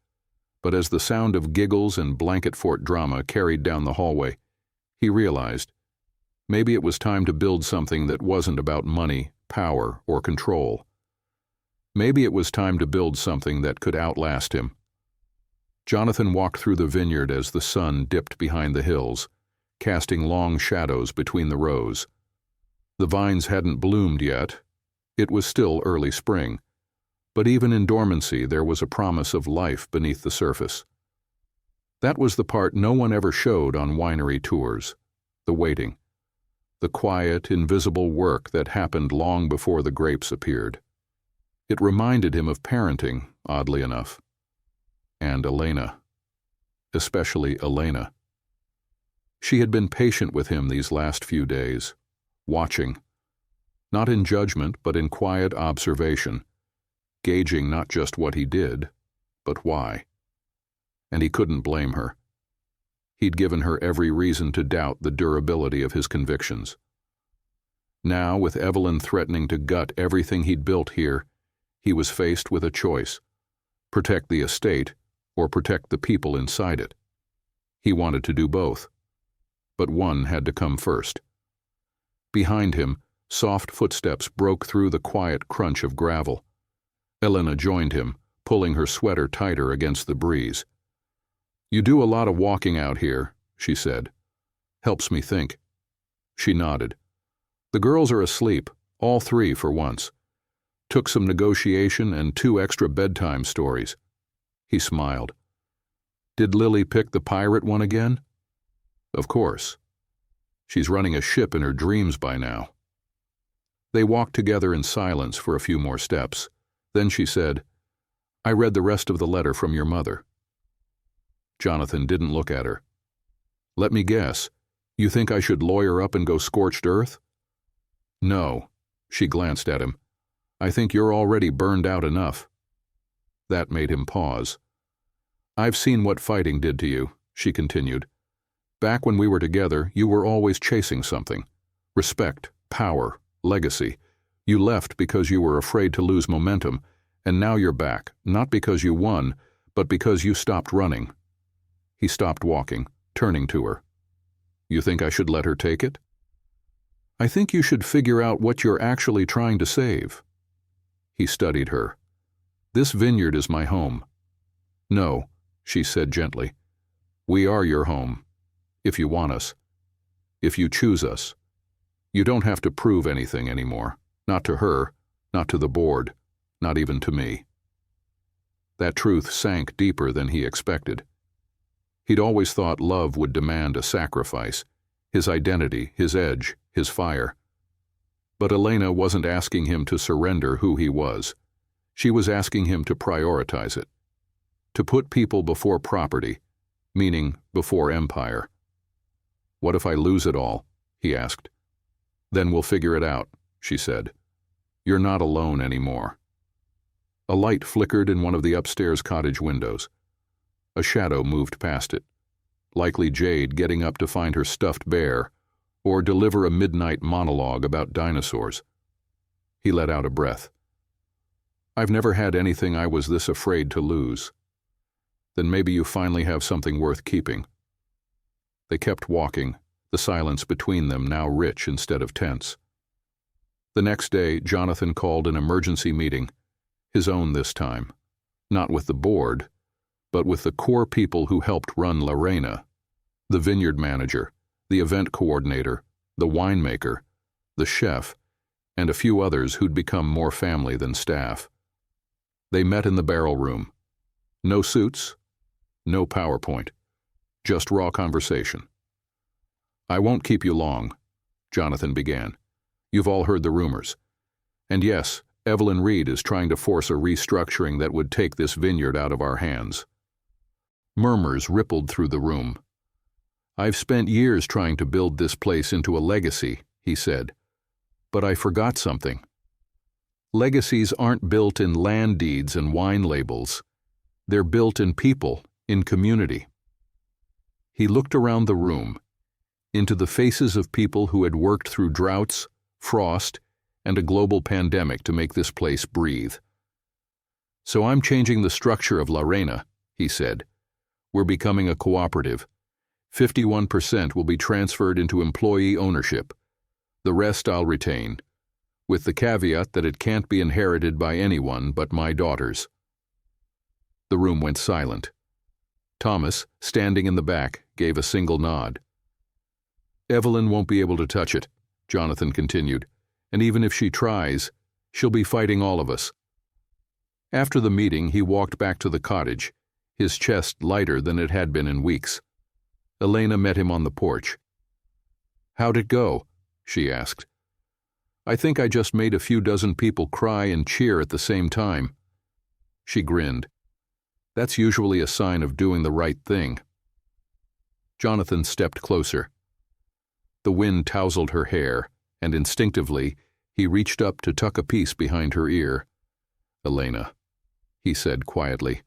but as the sound of giggles and blanket fort drama carried down the hallway, he realized maybe it was time to build something that wasn't about money, power, or control. Maybe it was time to build something that could outlast him. Jonathan walked through the vineyard as the sun dipped behind the hills, casting long shadows between the rows. The vines hadn't bloomed yet. It was still early spring, but even in dormancy there was a promise of life beneath the surface. That was the part no one ever showed on winery tours, the waiting, the quiet, invisible work that happened long before the grapes appeared. It reminded him of parenting, oddly enough. And Elena. Especially Elena. She had been patient with him these last few days, watching, not in judgment but in quiet observation, gauging not just what he did, but why. And he couldn't blame her. He'd given her every reason to doubt the durability of his convictions. Now, with Evelyn threatening to gut everything he'd built here, he was faced with a choice: protect the estate or protect the people inside it. He wanted to do both, but one had to come first. Behind him, soft footsteps broke through the quiet crunch of gravel. Elena joined him, pulling her sweater tighter against the breeze. "You do a lot of walking out here," she said. "Helps me think." She nodded. "The girls are asleep, all three for once. Took some negotiation and 2 extra bedtime stories." He smiled. "Did Lily pick the pirate one again?" "Of course. She's running a ship in her dreams by now." They walked together in silence for a few more steps. Then she said, "I read the rest of the letter from your mother." Jonathan didn't look at her. "Let me guess. You think I should lawyer up and go scorched earth?" "No." She glanced at him. "I think you're already burned out enough." That made him pause. "I've seen what fighting did to you," she continued. "Back when we were together, you were always chasing something. Respect, power, legacy. You left because you were afraid to lose momentum, and now you're back, not because you won, but because you stopped running." He stopped walking, turning to her. "You think I should let her take it?" "I think you should figure out what you're actually trying to save." He studied her. "This vineyard is my home." "No," she said gently. "We are your home, if you want us, if you choose us. You don't have to prove anything anymore, not to her, not to the board, not even to me." That truth sank deeper than he expected. He'd always thought love would demand a sacrifice, his identity, his edge, his fire. But Elena wasn't asking him to surrender who he was. She was asking him to prioritize it, to put people before property, meaning before empire. "What if I lose it all?" he asked. "Then we'll figure it out," she said. "You're not alone anymore." A light flickered in one of the upstairs cottage windows. A shadow moved past it, likely Jade getting up to find her stuffed bear or deliver a midnight monologue about dinosaurs. He let out a breath. "I've never had anything I was this afraid to lose." "Then maybe you finally have something worth keeping." They kept walking, the silence between them now rich instead of tense. The next day, Jonathan called an emergency meeting, his own this time, not with the board, but with the core people who helped run Lorena, the vineyard manager, the event coordinator, the winemaker, the chef, and a few others who'd become more family than staff. They met in the barrel room. No suits, no PowerPoint, just raw conversation. "I won't keep you long," Jonathan began. "You've all heard the rumors. And yes, Evelyn Reed is trying to force a restructuring that would take this vineyard out of our hands." Murmurs rippled through the room. "I've spent years trying to build this place into a legacy," he said. "But I forgot something. Legacies aren't built in land deeds and wine labels. They're built in people, in community." He looked around the room, into the faces of people who had worked through droughts, frost, and a global pandemic to make this place breathe. "So I'm changing the structure of Lorena," he said. "We're becoming a cooperative. 51% will be transferred into employee ownership. The rest I'll retain, with the caveat that it can't be inherited by anyone but my daughters." The room went silent. Thomas, standing in the back, gave a single nod. "Evelyn won't be able to touch it," Jonathan continued, "and even if she tries, she'll be fighting all of us." After the meeting, he walked back to the cottage, his chest lighter than it had been in weeks. Elena met him on the porch. "How'd it go?" she asked. "I think I just made a few dozen people cry and cheer at the same time." She grinned. "That's usually a sign of doing the right thing." Jonathan stepped closer. The wind tousled her hair, and instinctively, he reached up to tuck a piece behind her ear. "Elena," he said quietly,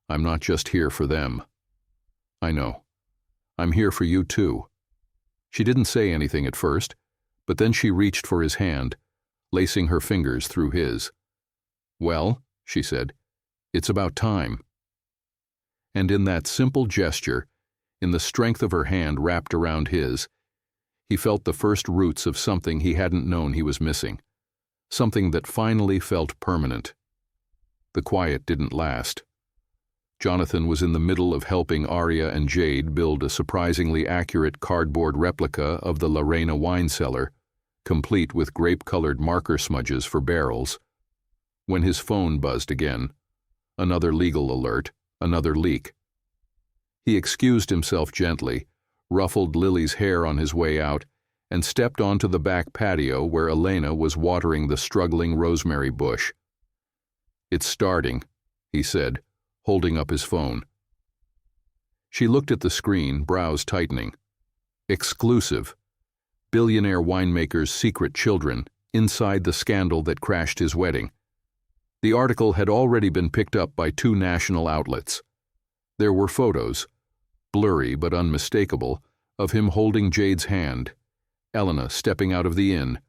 "I'm not just here for them. I know. I'm here for you too." She didn't say anything at first, but then she reached for his hand, lacing her fingers through his. "Well," she said, "it's about time." And in that simple gesture, in the strength of her hand wrapped around his, he felt the first roots of something he hadn't known he was missing, something that finally felt permanent. The quiet didn't last. Jonathan was in the middle of helping Arya and Jade build a surprisingly accurate cardboard replica of the Lorena wine cellar, complete with grape-colored marker smudges for barrels, when his phone buzzed again. Another legal alert, another leak. He excused himself gently, ruffled Lily's hair on his way out, and stepped onto the back patio where Elena was watering the struggling rosemary bush. "It's starting," he said, holding up his phone. She looked at the screen, brows tightening. Exclusive. Billionaire winemaker's secret children, inside the scandal that crashed his wedding. The article had already been picked up by 2 national outlets. There were photos, blurry but unmistakable, of him holding Jade's hand, Elena stepping out of the inn,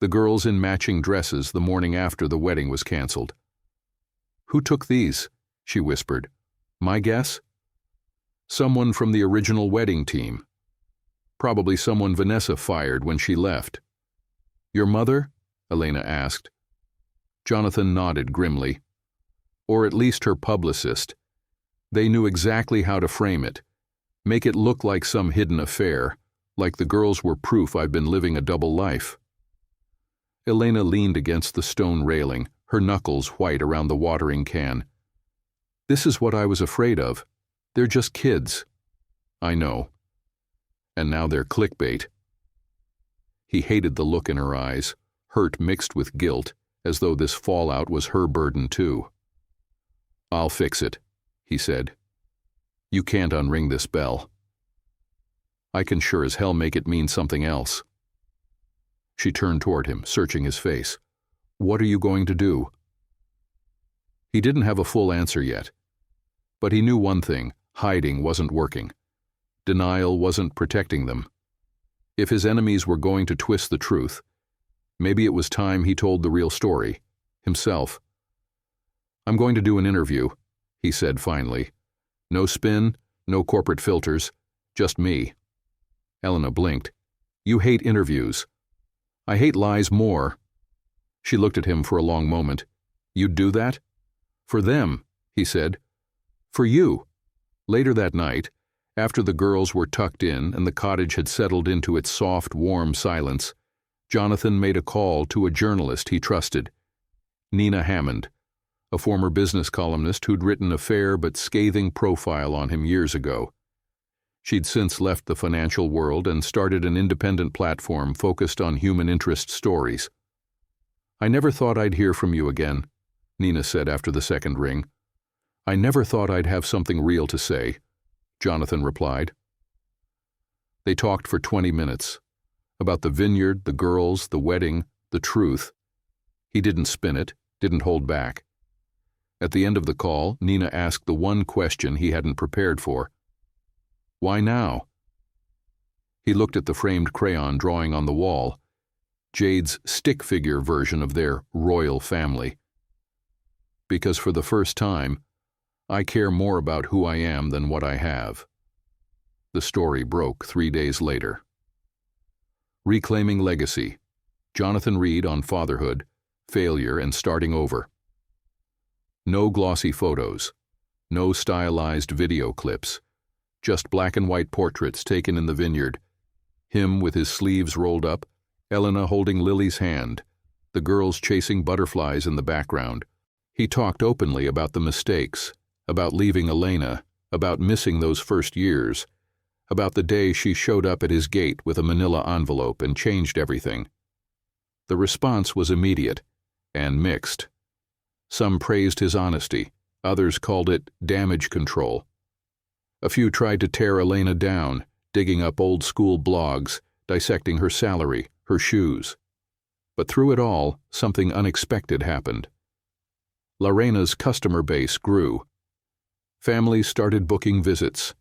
the girls in matching dresses the morning after the wedding was canceled. "Who took these?" she whispered. "My guess? Someone from the original wedding team. Probably someone Vanessa fired when she left." "Your mother?" Elena asked. Jonathan nodded grimly. "Or at least her publicist. They knew exactly how to frame it, make it look like some hidden affair, like the girls were proof I've been living a double life." Elena leaned against the stone railing, her knuckles white around the watering can. "This is what I was afraid of. They're just kids." "I know. And now they're clickbait." He hated the look in her eyes, hurt mixed with guilt, as though this fallout was her burden too. "I'll fix it," he said. "You can't unring this bell. I can sure as hell make it mean something else." She turned toward him, searching his face. "What are you going to do?" He didn't have a full answer yet. But he knew one thing: hiding wasn't working. Denial wasn't protecting them. If his enemies were going to twist the truth, maybe it was time he told the real story, himself. "I'm going to do an interview," he said finally. "No spin, no corporate filters, just me." Elena blinked. "You hate interviews." "I hate lies more." She looked at him for a long moment. "You'd do that?" "For them," he said. "For you." Later that night, after the girls were tucked in and the cottage had settled into its soft, warm silence, Jonathan made a call to a journalist he trusted, Nina Hammond, a former business columnist who'd written a fair but scathing profile on him years ago. She'd since left the financial world and started an independent platform focused on human interest stories. "I never thought I'd hear from you again," Nina said after the second ring. "I never thought I'd have something real to say," Jonathan replied. They talked for 20 minutes, about the vineyard, the girls, the wedding, the truth. He didn't spin it, didn't hold back. At the end of the call, Nina asked the one question he hadn't prepared for. "Why now?" He looked at the framed crayon drawing on the wall, Jade's stick figure version of their royal family. "Because for the first time, I care more about who I am than what I have." The story broke 3 days later. Reclaiming Legacy. Jonathan Reed on fatherhood, failure, and starting over. No glossy photos, no stylized video clips, just black and white portraits taken in the vineyard, him with his sleeves rolled up, Elena holding Lily's hand, the girls chasing butterflies in the background. He talked openly about the mistakes, about leaving Elena, about missing those first years, about the day she showed up at his gate with a manila envelope and changed everything. The response was immediate and mixed. Some praised his honesty, others called it damage control. A few tried to tear Elena down, digging up old-school blogs, dissecting her salary, her shoes. But through it all, something unexpected happened. Lorena's customer base grew. Families started booking visits.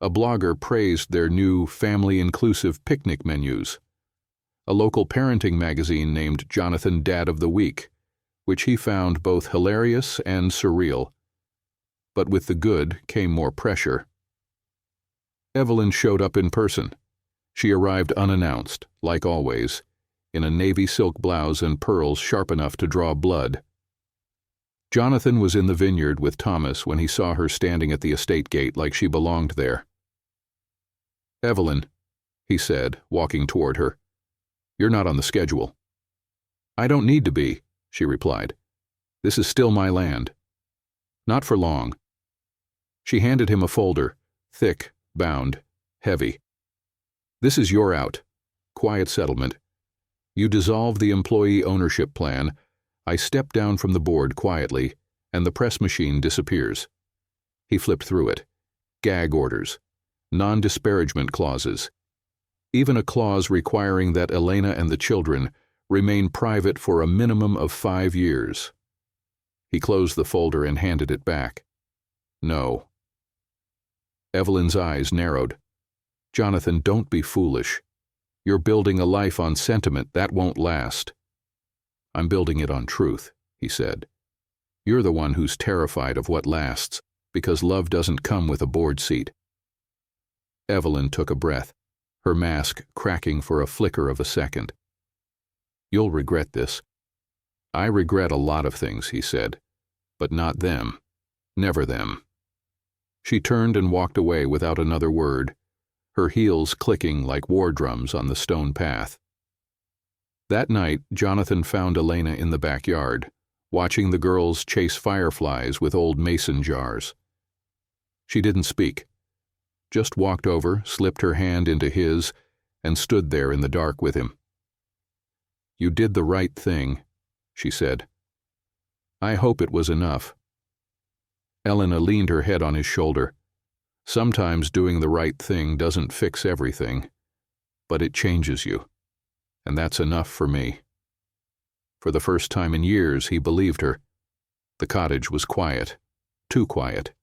A blogger praised their new family-inclusive picnic menus. A local parenting magazine named Jonathan Dad of the Week, which he found both hilarious and surreal. But with the good came more pressure. Evelyn showed up in person. She arrived unannounced, like always, in a navy silk blouse and pearls sharp enough to draw blood. Jonathan was in the vineyard with Thomas when he saw her standing at the estate gate like she belonged there. "Evelyn," he said, walking toward her, "you're not on the schedule." "I don't need to be," she replied. "This is still my land." "Not for long." She handed him a folder, thick, bound, heavy. "This is your out. Quiet settlement. You dissolve the employee ownership plan, I step down from the board quietly, and the press machine disappears." He flipped through it. Gag orders. Non-disparagement clauses. Even a clause requiring that Elena and the children remain private for a minimum of 5 years. He closed the folder and handed it back. "No." Evelyn's eyes narrowed. "Jonathan, don't be foolish. You're building a life on sentiment that won't last." "I'm building it on truth," he said. "You're the one who's terrified of what lasts, because love doesn't come with a board seat." Evelyn took a breath, her mask cracking for a flicker of a second. "You'll regret this." "I regret a lot of things," he said, "but not them. Never them." She turned and walked away without another word, her heels clicking like war drums on the stone path. That night, Jonathan found Elena in the backyard, watching the girls chase fireflies with old mason jars. She didn't speak, just walked over, slipped her hand into his, and stood there in the dark with him. "You did the right thing," she said. "I hope it was enough." Elena leaned her head on his shoulder. "Sometimes doing the right thing doesn't fix everything, but it changes you. And that's enough for me." For the first time in years, he believed her. The cottage was quiet, too quiet.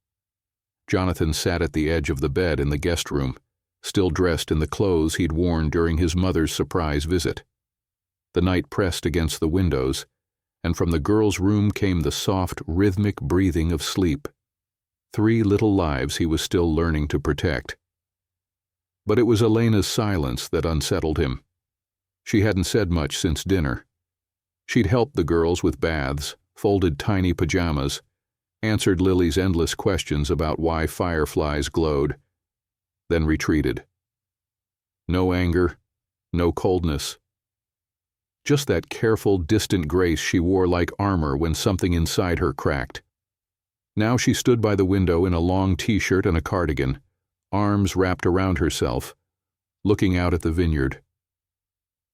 Jonathan sat at the edge of the bed in the guest room, still dressed in the clothes he'd worn during his mother's surprise visit. The night pressed against the windows, and from the girls' room came the soft, rhythmic breathing of sleep. 3 little lives he was still learning to protect. But it was Elena's silence that unsettled him. She hadn't said much since dinner. She'd helped the girls with baths, folded tiny pajamas, answered Lily's endless questions about why fireflies glowed, then retreated. No anger, no coldness. Just that careful, distant grace she wore like armor when something inside her cracked. Now she stood by the window in a long t-shirt and a cardigan, arms wrapped around herself, looking out at the vineyard.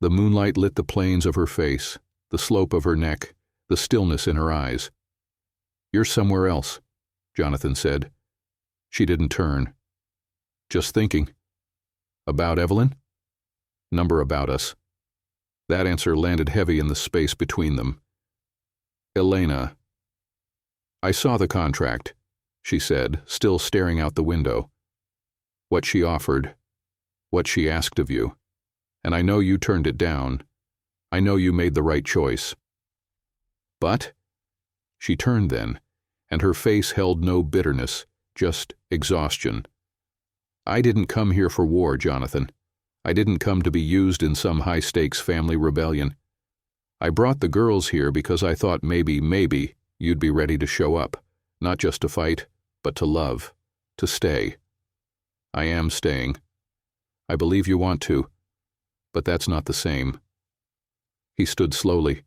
The moonlight lit the planes of her face, the slope of her neck, the stillness in her eyes. "You're somewhere else," Jonathan said. She didn't turn. "Just thinking." "About Evelyn?" "Number about us." That answer landed heavy in the space between them. "Elena." "I saw the contract," she said, still staring out the window. "What she offered, what she asked of you. And I know you turned it down. I know you made the right choice." "But?" She turned then, and her face held no bitterness, just exhaustion. "I didn't come here for war, Jonathan. I didn't come to be used in some high-stakes family rebellion. I brought the girls here because I thought maybe you'd be ready to show up, not just to fight, but to love, to stay. I am staying. I believe you want to, but that's not the same." He stood slowly,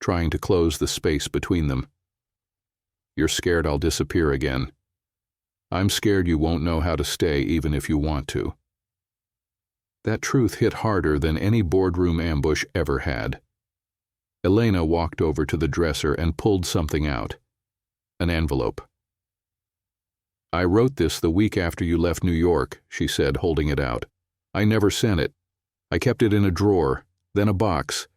trying to close the space between them. "You're scared I'll disappear again. I'm scared you won't know how to stay even if you want to." That truth hit harder than any boardroom ambush ever had. Elena walked over to the dresser and pulled something out. An envelope. I wrote this the week after you left New York, she said, holding it out. I never sent it. I kept it in a drawer, then a box,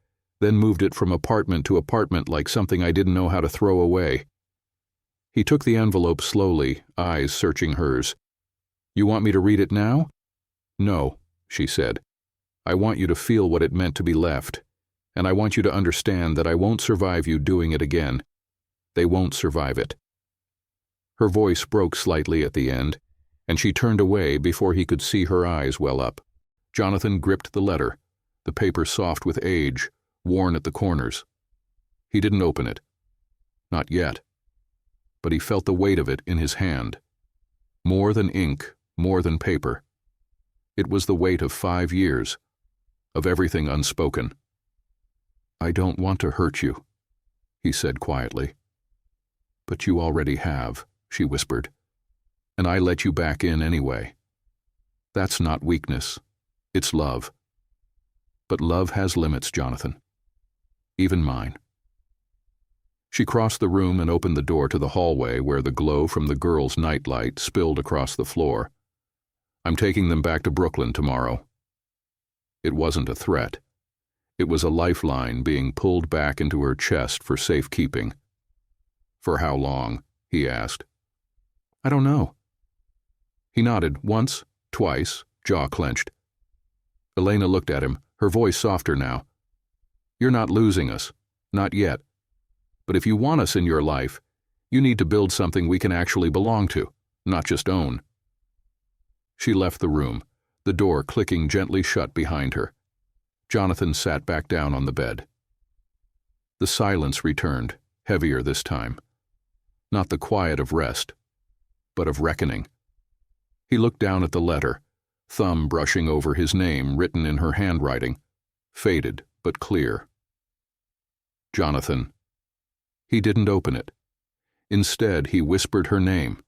then moved it from apartment to apartment like something I didn't know how to throw away. He took the envelope slowly, eyes searching hers. You want me to read it now? No, she said. I want you to feel what it meant to be left, and I want you to understand that I won't survive you doing it again. They won't survive it. Her voice broke slightly at the end, and she turned away before he could see her eyes well up. Jonathan gripped the letter, the paper soft with age, worn at the corners. He didn't open it. Not yet. But he felt the weight of it in his hand. More than ink, more than paper. It was the weight of 5 years, of everything unspoken. I don't want to hurt you, he said quietly. But you already have, she whispered, and I let you back in anyway. That's not weakness, it's love. But love has limits, Jonathan. Even mine. She crossed the room and opened the door to the hallway where the glow from the girls' nightlight spilled across the floor. I'm taking them back to Brooklyn tomorrow. It wasn't a threat. It was a lifeline being pulled back into her chest for safekeeping. For how long? He asked. I don't know. He nodded once, twice, jaw clenched. Elena looked at him, her voice softer now. You're not losing us. Not yet. But if you want us in your life, you need to build something we can actually belong to, not just own. She left the room, the door clicking gently shut behind her. Jonathan sat back down on the bed. The silence returned, heavier this time. Not the quiet of rest, but of reckoning. He looked down at the letter, thumb brushing over his name written in her handwriting, faded but clear. Jonathan. He didn't open it. Instead, he whispered her name,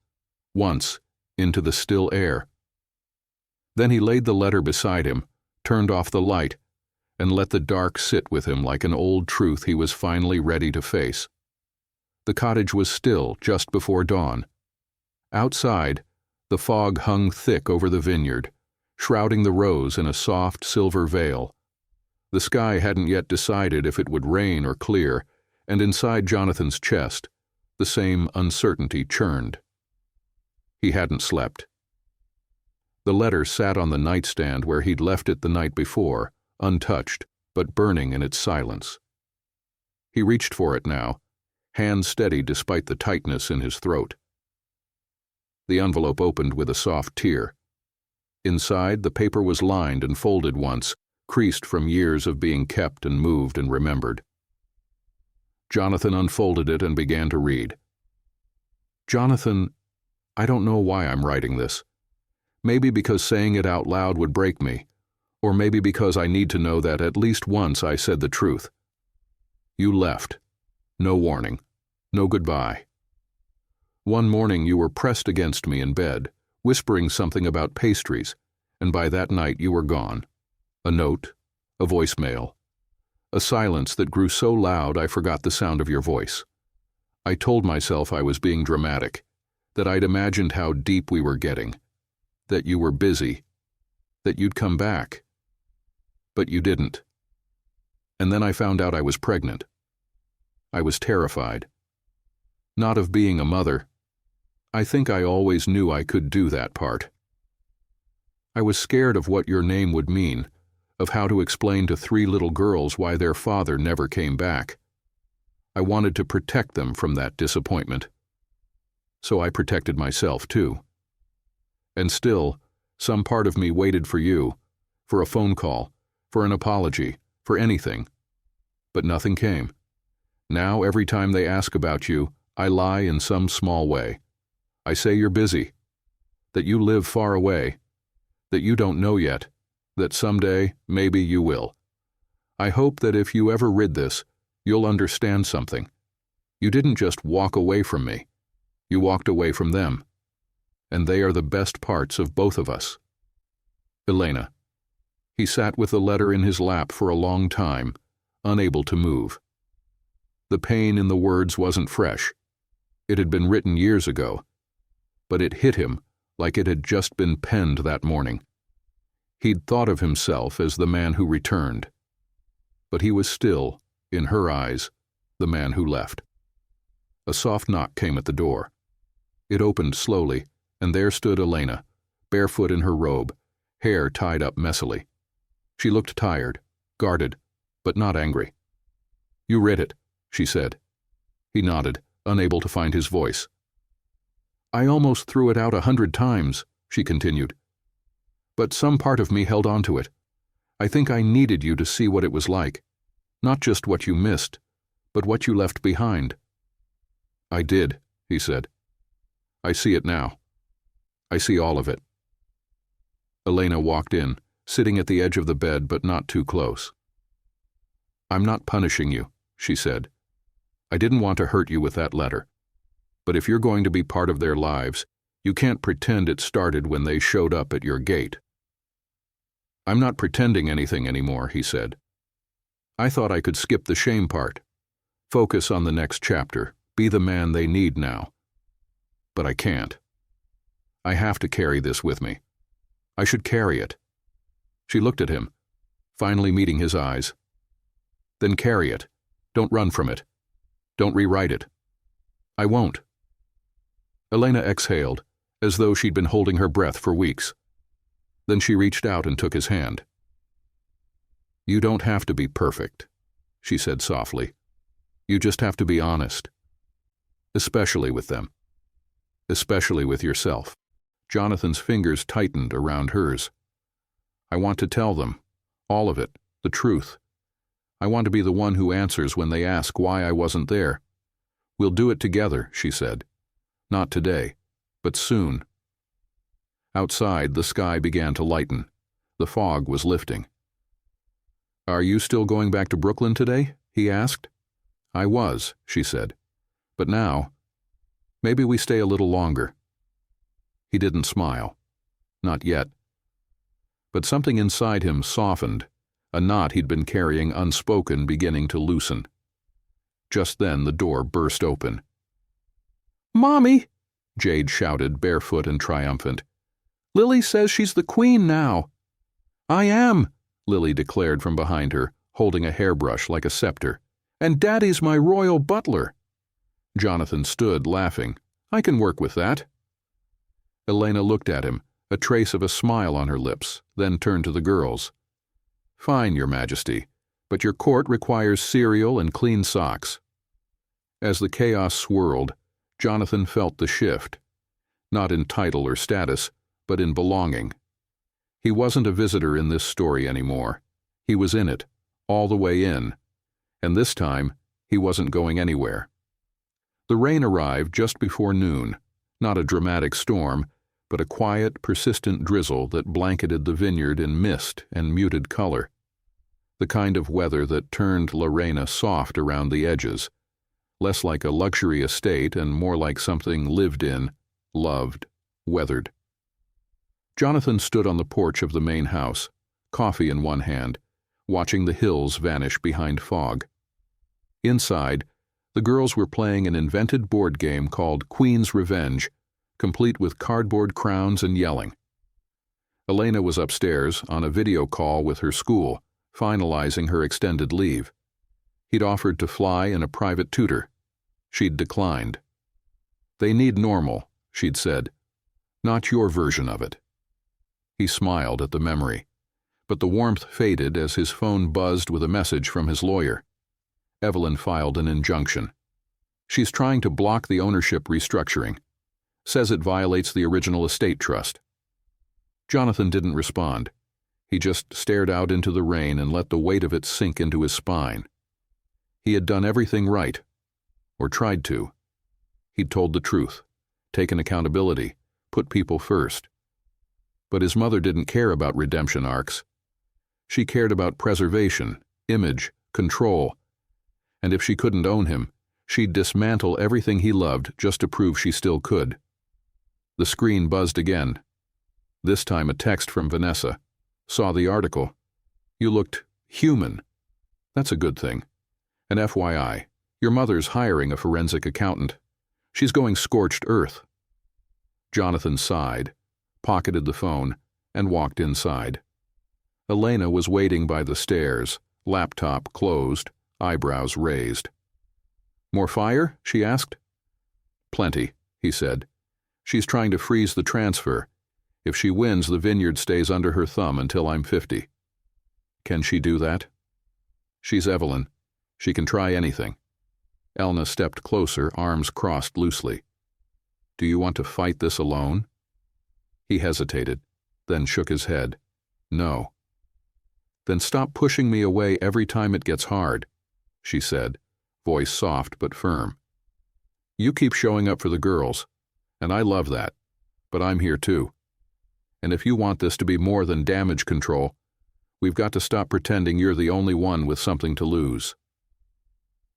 once, into the still air. Then he laid the letter beside him, turned off the light, and let the dark sit with him like an old truth he was finally ready to face. The cottage was still just before dawn. Outside, the fog hung thick over the vineyard, shrouding the rose in a soft silver veil. The sky hadn't yet decided if it would rain or clear, and inside Jonathan's chest, the same uncertainty churned. He hadn't slept. The letter sat on the nightstand where he'd left it the night before, untouched, but burning in its silence. He reached for it now, hand steady despite the tightness in his throat. The envelope opened with a soft tear. Inside, the paper was lined and folded once, creased from years of being kept and moved and remembered. Jonathan unfolded it and began to read. Jonathan, I don't know why I'm writing this. Maybe because saying it out loud would break me, or maybe because I need to know that at least once I said the truth. You left. No warning. No goodbye. One morning you were pressed against me in bed, whispering something about pastries, and by that night you were gone. A note, a voicemail, a silence that grew so loud I forgot the sound of your voice. I told myself I was being dramatic, that I'd imagined how deep we were getting, that you were busy, that you'd come back. But you didn't. And then I found out I was pregnant. I was terrified. Not of being a mother. I think I always knew I could do that part. I was scared of what your name would mean, of how to explain to 3 little girls why their father never came back. I wanted to protect them from that disappointment. So I protected myself, too. And still, some part of me waited for you, for a phone call, for an apology, for anything. But nothing came. Now, every time they ask about you, I lie in some small way. I say you're busy, that you live far away, that you don't know yet, that someday, maybe you will. I hope that if you ever read this, you'll understand something. You didn't just walk away from me. You walked away from them. And they are the best parts of both of us. Elena. He sat with the letter in his lap for a long time, unable to move. The pain in the words wasn't fresh. It had been written years ago. but it hit him like it had just been penned that morning. He'd thought of himself as the man who returned, but he was still, in her eyes, the man who left. A soft knock came at the door. It opened slowly, and there stood Elena, barefoot in her robe, hair tied up messily. She looked tired, guarded, but not angry. "You read it," she said. He nodded, unable to find his voice. "I almost threw it out 100 times," she continued. "But some part of me held on to it. I think I needed you to see what it was like. Not just what you missed, but what you left behind." "I did," he said. "I see it now. I see all of it." Elena walked in, sitting at the edge of the bed but not too close. "I'm not punishing you," she said. "I didn't want to hurt you with that letter. But if you're going to be part of their lives, you can't pretend it started when they showed up at your gate." "I'm not pretending anything anymore," he said. "I thought I could skip the shame part. Focus on the next chapter, be the man they need now. But I can't. I have to carry this with me. I should carry it." She looked at him, finally meeting his eyes. "Then carry it. Don't run from it. Don't rewrite it." "I won't." Elena exhaled, as though she'd been holding her breath for weeks. Then she reached out and took his hand. "You don't have to be perfect," she said softly. "You just have to be honest. Especially with them. Especially with yourself." Jonathan's fingers tightened around hers. "I want to tell them, all of it, the truth. I want to be the one who answers when they ask why I wasn't there. We'll do it together," she said. "Not today, but soon." Outside, the sky began to lighten. The fog was lifting. "Are you still going back to Brooklyn today?" he asked. "I was," she said. "But now, maybe we stay a little longer." He didn't smile. Not yet. But something inside him softened, a knot he'd been carrying unspoken beginning to loosen. Just then the door burst open. "Mommy!" Jade shouted, barefoot and triumphant. "Lily says she's the queen now." "I am," Lily declared from behind her, holding a hairbrush like a scepter. "And Daddy's my royal butler." Jonathan stood, laughing. "I can work with that." Elena looked at him, a trace of a smile on her lips, then turned to the girls. "Fine, Your Majesty, but your court requires cereal and clean socks." As the chaos swirled, Jonathan felt the shift, not in title or status, but in belonging. He wasn't a visitor in this story anymore. He was in it, all the way in, and this time he wasn't going anywhere. The rain arrived just before noon, not a dramatic storm, but a quiet, persistent drizzle that blanketed the vineyard in mist and muted color. The kind of weather that turned Lorena soft around the edges, less like a luxury estate and more like something lived in, loved, weathered. Jonathan stood on the porch of the main house, coffee in one hand, watching the hills vanish behind fog. Inside, the girls were playing an invented board game called Queen's Revenge, complete with cardboard crowns and yelling. Elena was upstairs on a video call with her school, finalizing her extended leave. He'd offered to fly in a private tutor. She'd declined. "They need normal," she'd said. "Not your version of it." He smiled at the memory, but the warmth faded as his phone buzzed with a message from his lawyer. Evelyn filed an injunction. "She's trying to block the ownership restructuring. Says it violates the original estate trust." Jonathan didn't respond. He just stared out into the rain and let the weight of it sink into his spine. He had done everything right, or tried to. He'd told the truth, taken accountability, put people first. But his mother didn't care about redemption arcs. She cared about preservation, image, control. And if she couldn't own him, she'd dismantle everything he loved just to prove she still could. The screen buzzed again. This time a text from Vanessa. "Saw the article. You looked human. That's a good thing. And FYI, your mother's hiring a forensic accountant. She's going scorched earth." Jonathan sighed, pocketed the phone, and walked inside. Elena was waiting by the stairs, laptop closed, eyebrows raised. "More fire?" she asked. "Plenty," he said. "She's trying to freeze the transfer. If she wins, the vineyard stays under her thumb until I'm 50. Can she do that?" "She's Evelyn. She can try anything." Elena stepped closer, arms crossed loosely. "Do you want to fight this alone?" He hesitated, then shook his head. "No." "Then stop pushing me away every time it gets hard," she said, voice soft but firm. "You keep showing up for the girls, and I love that, but I'm here too. And if you want this to be more than damage control, we've got to stop pretending you're the only one with something to lose."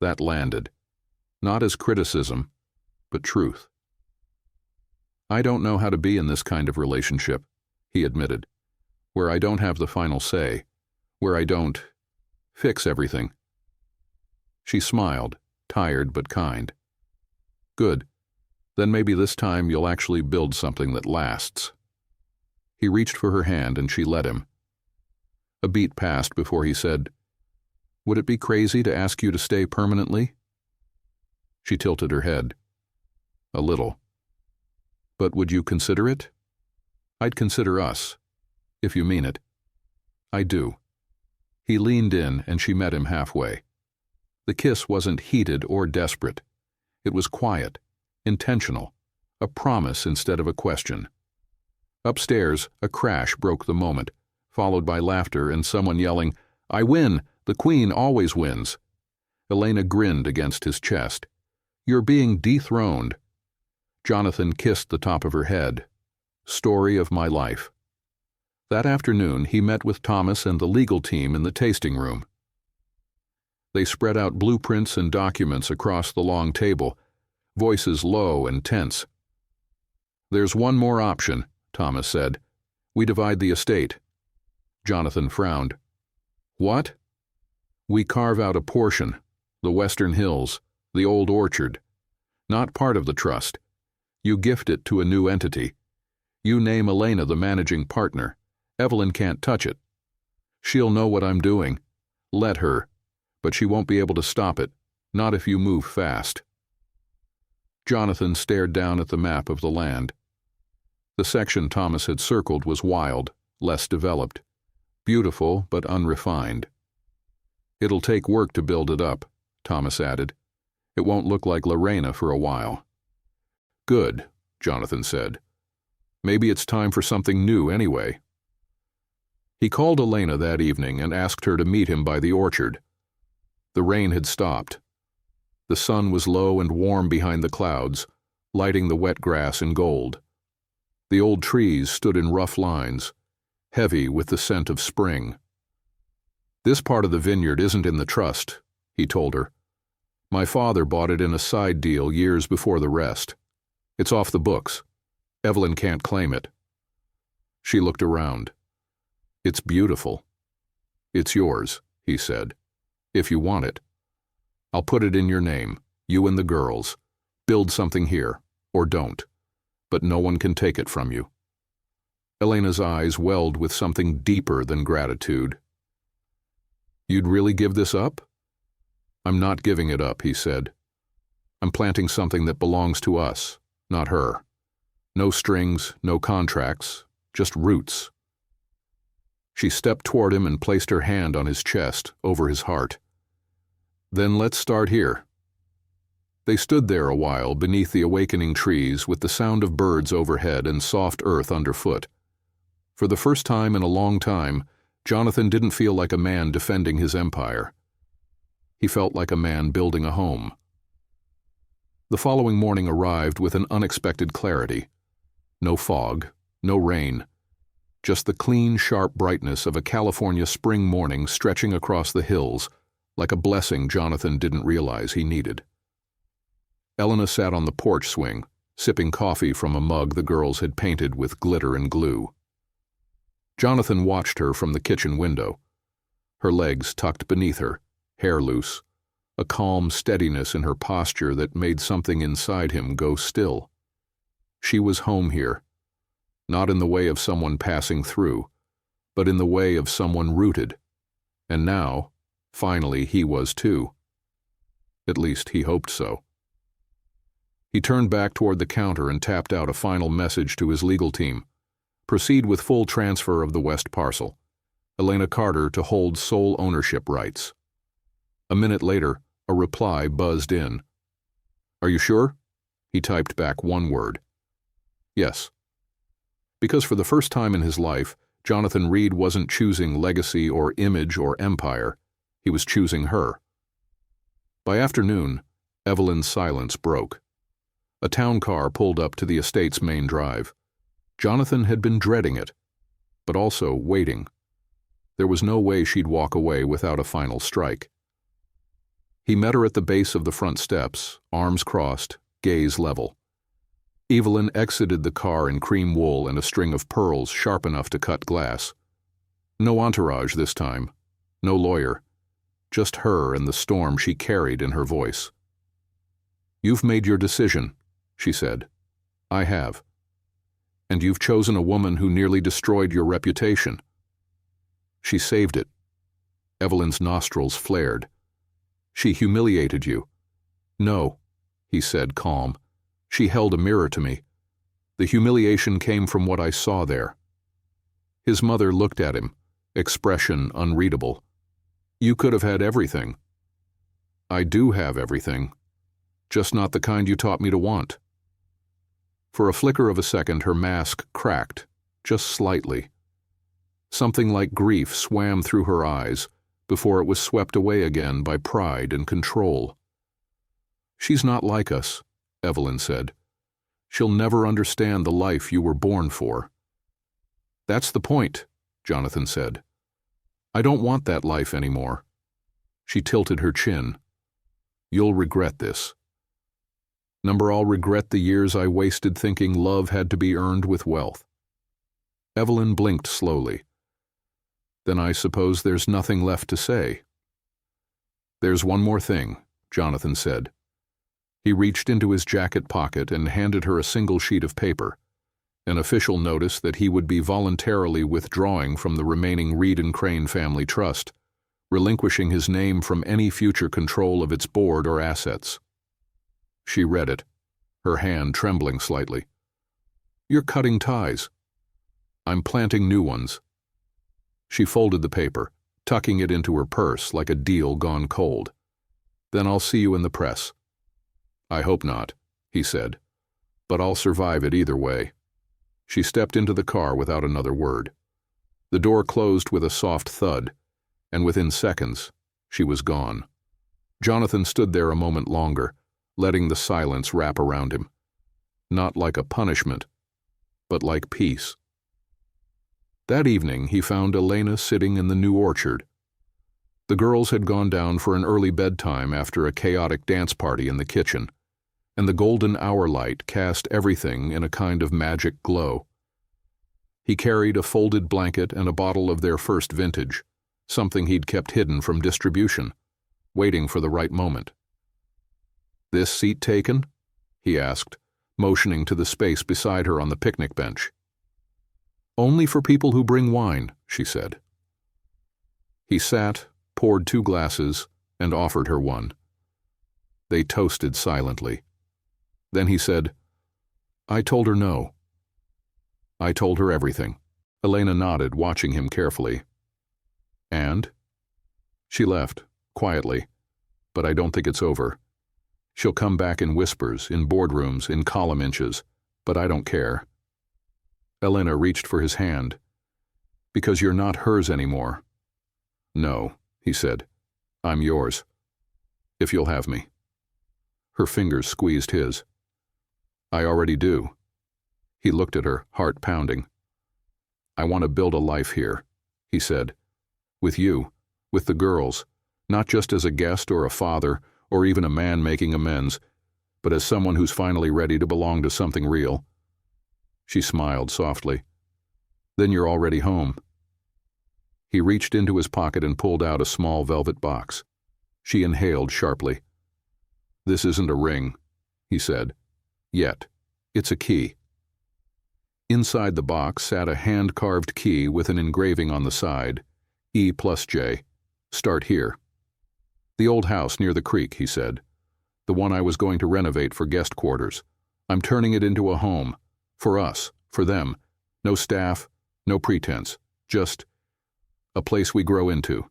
That landed, not as criticism, but truth. "I don't know how to be in this kind of relationship," he admitted, "where I don't have the final say, where I don't fix everything." She smiled, tired but kind. "Good. Then maybe this time you'll actually build something that lasts." He reached for her hand and she let him. A beat passed before he said, "Would it be crazy to ask you to stay permanently?" She tilted her head. "A little. But would you consider it?" "I'd consider us, if you mean it." "I do." He leaned in and she met him halfway. The kiss wasn't heated or desperate. It was quiet, intentional, a promise instead of a question. Upstairs, a crash broke the moment, followed by laughter and someone yelling, "I win! The Queen always wins!" Elena grinned against his chest. "You're being dethroned." Jonathan kissed the top of her head. Story of my life. That afternoon, he met with Thomas and the legal team in the tasting room. They spread out blueprints and documents across the long table, voices low and tense. "There's one more option," Thomas said. "We divide the estate." Jonathan frowned. "What?" "We carve out a portion, the Western Hills, the old orchard. Not part of the trust. You gift it to a new entity. You name Elena the managing partner. Evelyn can't touch it. She'll know what I'm doing. Let her. But she won't be able to stop it, not if you move fast." Jonathan stared down at the map of the land. The section Thomas had circled was wild, less developed, beautiful but unrefined. "It'll take work to build it up," Thomas added. "It won't look like Lorena for a while." "Good," Jonathan said. "Maybe it's time for something new anyway." He called Elena that evening and asked her to meet him by the orchard. The rain had stopped. The sun was low and warm behind the clouds, lighting the wet grass in gold. The old trees stood in rough lines, heavy with the scent of spring. "This part of the vineyard isn't in the trust," he told her. "My father bought it in a side deal years before the rest. It's off the books. Evelyn can't claim it." She looked around. "It's beautiful." "It's yours," he said, "if you want it. I'll put it in your name, you and the girls. Build something here, or don't. But no one can take it from you." Elena's eyes welled with something deeper than gratitude. "You'd really give this up?" "I'm not giving it up," he said. "I'm planting something that belongs to us, not her. No strings, no contracts, just roots." She stepped toward him and placed her hand on his chest, over his heart. "Then let's start here." They stood there a while beneath the awakening trees with the sound of birds overhead and soft earth underfoot. For the first time in a long time, Jonathan didn't feel like a man defending his empire. He felt like a man building a home. The following morning arrived with an unexpected clarity. No fog, no rain. Just the clean, sharp brightness of a California spring morning stretching across the hills, like a blessing Jonathan didn't realize he needed. Elena sat on the porch swing, sipping coffee from a mug the girls had painted with glitter and glue. Jonathan watched her from the kitchen window. Her legs tucked beneath her, hair loose, a calm steadiness in her posture that made something inside him go still. She was home here, not in the way of someone passing through, but in the way of someone rooted. And now, finally, he was too. At least he hoped so. He turned back toward the counter and tapped out a final message to his legal team. Proceed with full transfer of the West parcel. Elena Carter to hold sole ownership rights. A minute later, a reply buzzed in. Are you sure? He typed back one word. Yes. Because for the first time in his life, Jonathan Reed wasn't choosing legacy or image or empire. He was choosing her. By afternoon, Evelyn's silence broke. A town car pulled up to the estate's main drive. Jonathan had been dreading it, but also waiting. There was no way she'd walk away without a final strike. He met her at the base of the front steps, arms crossed, gaze level. Evelyn exited the car in cream wool and a string of pearls sharp enough to cut glass. No entourage this time, no lawyer, just her and the storm she carried in her voice. You've made your decision, she said. I have. And you've chosen a woman who nearly destroyed your reputation. She saved it. Evelyn's nostrils flared. She humiliated you. No, he said, calm. She held a mirror to me. The humiliation came from what I saw there. His mother looked at him, expression unreadable. You could have had everything. I do have everything, just not the kind you taught me to want. For a flicker of a second, her mask cracked, just slightly. Something like grief swam through her eyes before it was swept away again by pride and control. She's not like us, Evelyn said. She'll never understand the life you were born for. That's the point, Jonathan said. I don't want that life anymore. She tilted her chin. You'll regret this. I'll regret the years I wasted thinking love had to be earned with wealth. Evelyn blinked slowly. Then I suppose there's nothing left to say. There's one more thing, Jonathan said. He reached into his jacket pocket and handed her a single sheet of paper, an official notice that he would be voluntarily withdrawing from the remaining Reed and Crane family trust, relinquishing his name from any future control of its board or assets. She read it, her hand trembling slightly. You're cutting ties. I'm planting new ones. She folded the paper, tucking it into her purse like a deal gone cold. Then I'll see you in the press. I hope not, he said, but I'll survive it either way. She stepped into the car without another word. The door closed with a soft thud, and within seconds, she was gone. Jonathan stood there a moment longer, letting the silence wrap around him. Not like a punishment, but like peace. That evening, he found Elena sitting in the new orchard. The girls had gone down for an early bedtime after a chaotic dance party in the kitchen, and the golden hour light cast everything in a kind of magic glow. He carried a folded blanket and a bottle of their first vintage, something he'd kept hidden from distribution, waiting for the right moment. This seat taken? He asked, motioning to the space beside her on the picnic bench. Only for people who bring wine, she said. He sat, poured 2 glasses, and offered her one. They toasted silently. Then he said, I told her no. I told her everything. Elena nodded, watching him carefully. And? She left, quietly, but I don't think it's over. She'll come back in whispers, in boardrooms, in column inches, but I don't care. Elena reached for his hand. Because you're not hers anymore. No, he said. I'm yours. If you'll have me. Her fingers squeezed his. I already do. He looked at her, heart pounding. I want to build a life here, he said. With you, with the girls, not just as a guest or a father, or even a man making amends, but as someone who's finally ready to belong to something real. She smiled softly. Then you're already home. He reached into his pocket and pulled out a small velvet box. She inhaled sharply. This isn't a ring, he said. Yet. It's a key. Inside the box sat a hand-carved key with an engraving on the side, E+J. Start here. The old house near the creek, he said. The one I was going to renovate for guest quarters. I'm turning it into a home. For us, for them. No staff, no pretense. Just a place we grow into.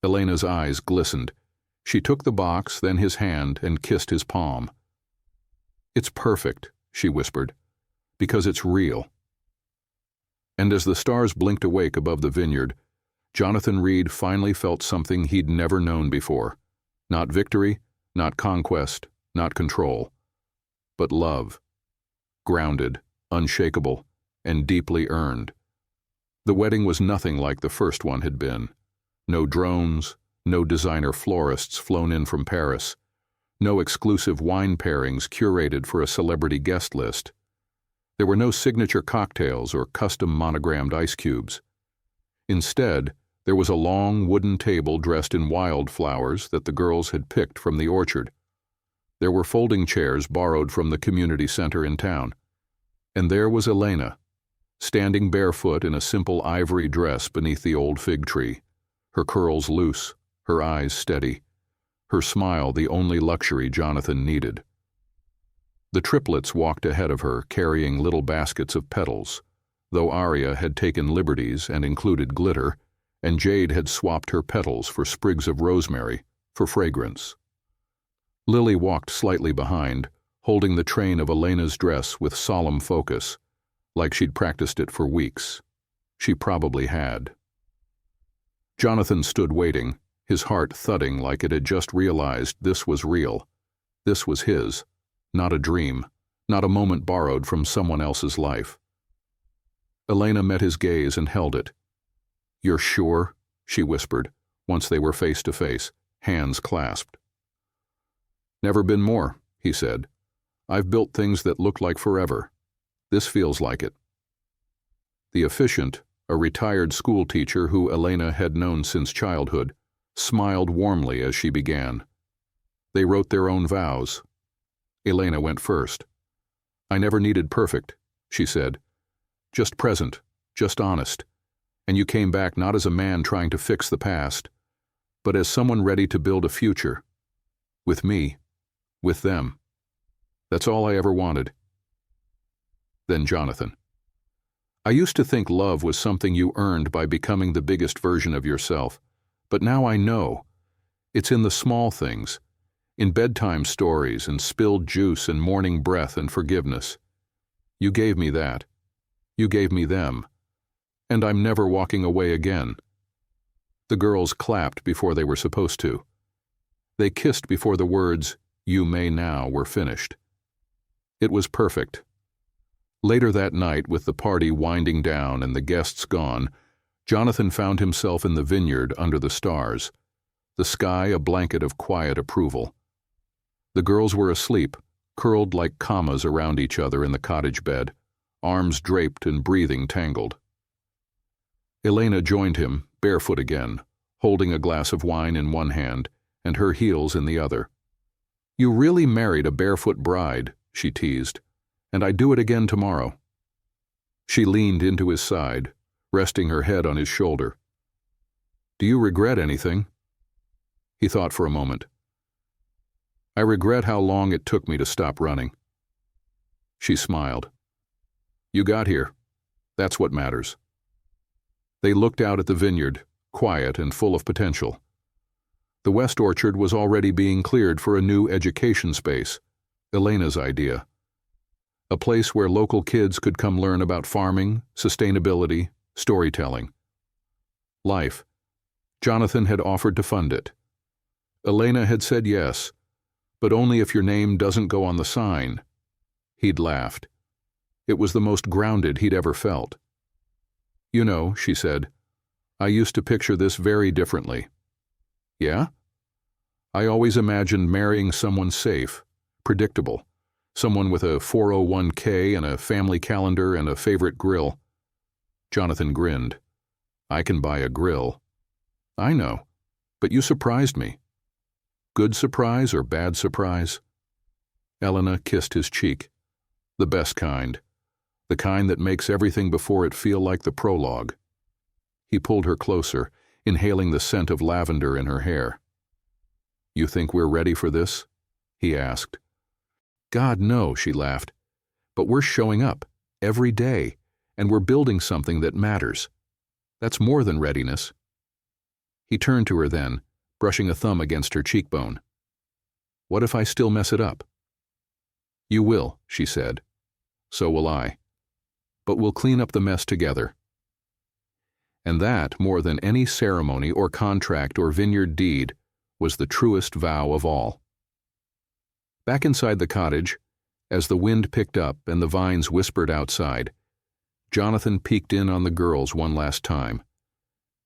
Elena's eyes glistened. She took the box, then his hand, and kissed his palm. It's perfect, she whispered, because it's real. And as the stars blinked awake above the vineyard, Jonathan Reed finally felt something he'd never known before. Not victory, not conquest, not control, but love. Grounded, unshakable, and deeply earned. The wedding was nothing like the first one had been. No drones, no designer florists flown in from Paris, no exclusive wine pairings curated for a celebrity guest list. There were no signature cocktails or custom monogrammed ice cubes. Instead, there was a long wooden table dressed in wildflowers that the girls had picked from the orchard. There were folding chairs borrowed from the community center in town. And there was Elena, standing barefoot in a simple ivory dress beneath the old fig tree, her curls loose, her eyes steady, her smile the only luxury Jonathan needed. The triplets walked ahead of her, carrying little baskets of petals, though Aria had taken liberties and included glitter, and Jade had swapped her petals for sprigs of rosemary, for fragrance. Lily walked slightly behind, holding the train of Elena's dress with solemn focus, like she'd practiced it for weeks. She probably had. Jonathan stood waiting, his heart thudding like it had just realized this was real. This was his, not a dream, not a moment borrowed from someone else's life. Elena met his gaze and held it. "You're sure?" she whispered, once they were face to face, hands clasped. "Never been more," he said. "I've built things that look like forever. This feels like it." The officiant, a retired school teacher who Elena had known since childhood, smiled warmly as she began. They wrote their own vows. Elena went first. "I never needed perfect," she said. "Just present, just honest. And you came back not as a man trying to fix the past, but as someone ready to build a future. With me, with them. That's all I ever wanted." Then Jonathan. "I used to think love was something you earned by becoming the biggest version of yourself, but now I know. It's in the small things, in bedtime stories and spilled juice and morning breath and forgiveness. You gave me that. You gave me them. And I'm never walking away again." The girls clapped before they were supposed to. They kissed before the words, "You may now," were finished. It was perfect. Later that night, with the party winding down and the guests gone, Jonathan found himself in the vineyard under the stars, the sky a blanket of quiet approval. The girls were asleep, curled like commas around each other in the cottage bed, arms draped and breathing tangled. Elena joined him, barefoot again, holding a glass of wine in one hand and her heels in the other. "You really married a barefoot bride," she teased, "and I'd do it again tomorrow." She leaned into his side, resting her head on his shoulder. "Do you regret anything?" He thought for a moment. "I regret how long it took me to stop running." She smiled. "You got here. That's what matters." They looked out at the vineyard, quiet and full of potential. The west orchard was already being cleared for a new education space, Elena's idea. A place where local kids could come learn about farming, sustainability, storytelling. Life. Jonathan had offered to fund it. Elena had said yes, but only if your name doesn't go on the sign. He'd laughed. It was the most grounded he'd ever felt. "You know," she said, "I used to picture this very differently." "Yeah?" "I always imagined marrying someone safe, predictable, someone with a 401k and a family calendar and a favorite grill." Jonathan grinned. "I can buy a grill." "I know, but you surprised me." "Good surprise or bad surprise?" Elena kissed his cheek. "The best kind. The kind that makes everything before it feel like the prologue. He pulled her closer, inhaling the scent of lavender in her hair. "You think we're ready for this?" he asked. "God, no," she laughed. "But we're showing up, every day, and we're building something that matters. That's more than readiness." He turned to her then, brushing a thumb against her cheekbone. "What if I still mess it up?" "You will," she said. "So will I. But we'll clean up the mess together." And that, more than any ceremony or contract or vineyard deed, was the truest vow of all. Back inside the cottage, as the wind picked up and the vines whispered outside, Jonathan peeked in on the girls one last time.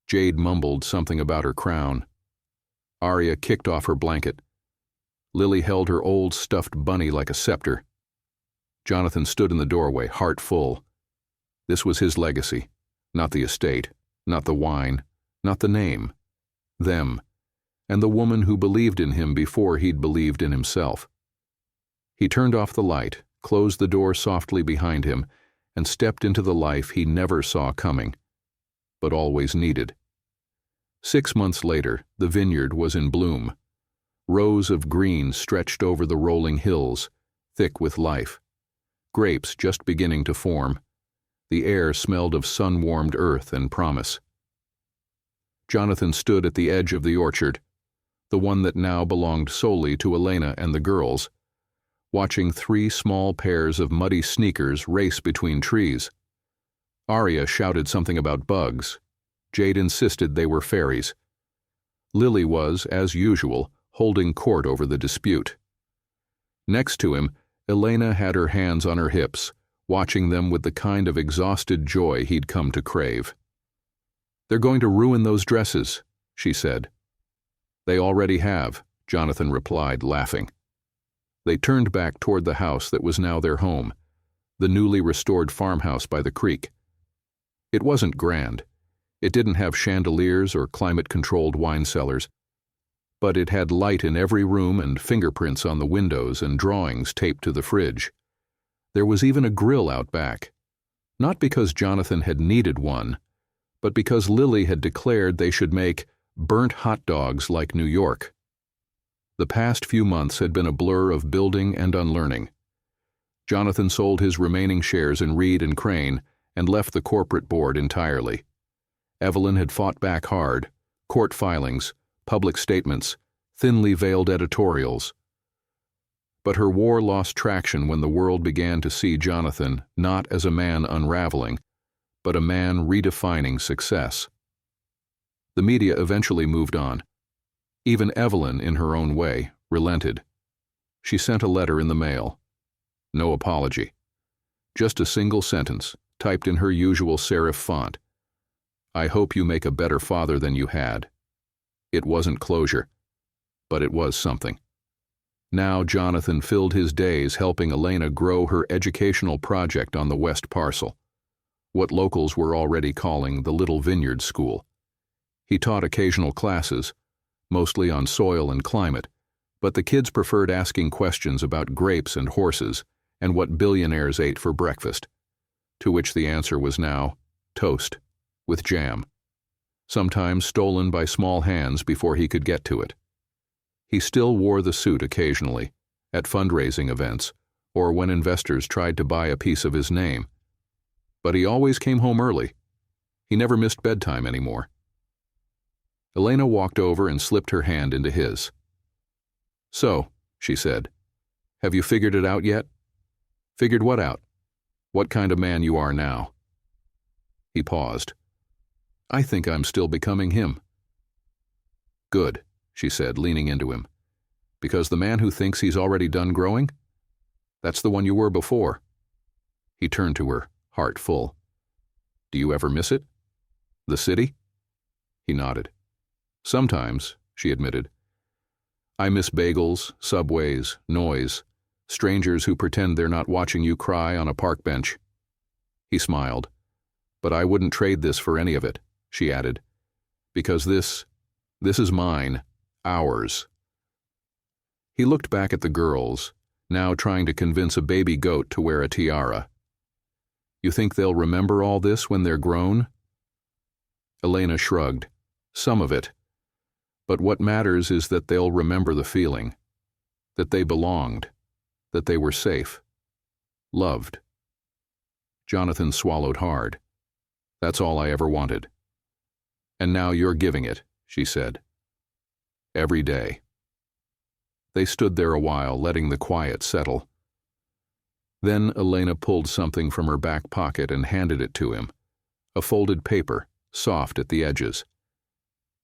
Jade mumbled something about her crown. Arya kicked off her blanket. Lily held her old stuffed bunny like a scepter. Jonathan stood in the doorway, heart full. This was his legacy, not the estate, not the wine, not the name. Them, and the woman who believed in him before he'd believed in himself. He turned off the light, closed the door softly behind him, and stepped into the life he never saw coming, but always needed. 6 months later, the vineyard was in bloom. Rows of green stretched over the rolling hills, thick with life. Grapes just beginning to form. The air smelled of sun-warmed earth and promise. Jonathan stood at the edge of the orchard, the one that now belonged solely to Elena and the girls, watching 3 small pairs of muddy sneakers race between trees. Arya shouted something about bugs. Jade insisted they were fairies. Lily was, as usual, holding court over the dispute. Next to him, Elena had her hands on her hips, watching them with the kind of exhausted joy he'd come to crave. "They're going to ruin those dresses," she said. "They already have," Jonathan replied, laughing. They turned back toward the house that was now their home, the newly restored farmhouse by the creek. It wasn't grand. It didn't have chandeliers or climate-controlled wine cellars, but it had light in every room and fingerprints on the windows and drawings taped to the fridge. There was even a grill out back, not because Jonathan had needed one, but because Lily had declared they should make burnt hot dogs like New York. The past few months had been a blur of building and unlearning. Jonathan sold his remaining shares in Reed and Crane and left the corporate board entirely. Evelyn had fought back hard, court filings, public statements, thinly veiled editorials. But her war lost traction when the world began to see Jonathan not as a man unraveling, but a man redefining success. The media eventually moved on. Even Evelyn, in her own way, relented. She sent a letter in the mail. No apology. Just a single sentence, typed in her usual serif font. "I hope you make a better father than you had." It wasn't closure, but it was something. Now Jonathan filled his days helping Elena grow her educational project on the West Parcel, what locals were already calling the Little Vineyard School. He taught occasional classes, mostly on soil and climate, but the kids preferred asking questions about grapes and horses and what billionaires ate for breakfast, to which the answer was now toast with jam, sometimes stolen by small hands before he could get to it. He still wore the suit occasionally, at fundraising events, or when investors tried to buy a piece of his name. But he always came home early. He never missed bedtime anymore. Elena walked over and slipped her hand into his. "So," she said, "have you figured it out yet?" "Figured what out?" "What kind of man you are now." He paused. "I think I'm still becoming him." "Good," she said, leaning into him. "Because the man who thinks he's already done growing? That's the one you were before." He turned to her, heart full. "Do you ever miss it? The city?" He nodded. "Sometimes," she admitted. "I miss bagels, subways, noise, strangers who pretend they're not watching you cry on a park bench." He smiled. "But I wouldn't trade this for any of it," she added. "Because this is mine, ours." He looked back at the girls, now trying to convince a baby goat to wear a tiara. You think they'll remember all this when they're grown? Elena shrugged. Some of it. But what matters is that they'll remember the feeling. That they belonged. That they were safe. Loved. Jonathan swallowed hard. That's all I ever wanted. And now you're giving it, she said. Every day. They stood there a while, letting the quiet settle. Then Elena pulled something from her back pocket and handed it to him. A folded paper, soft at the edges.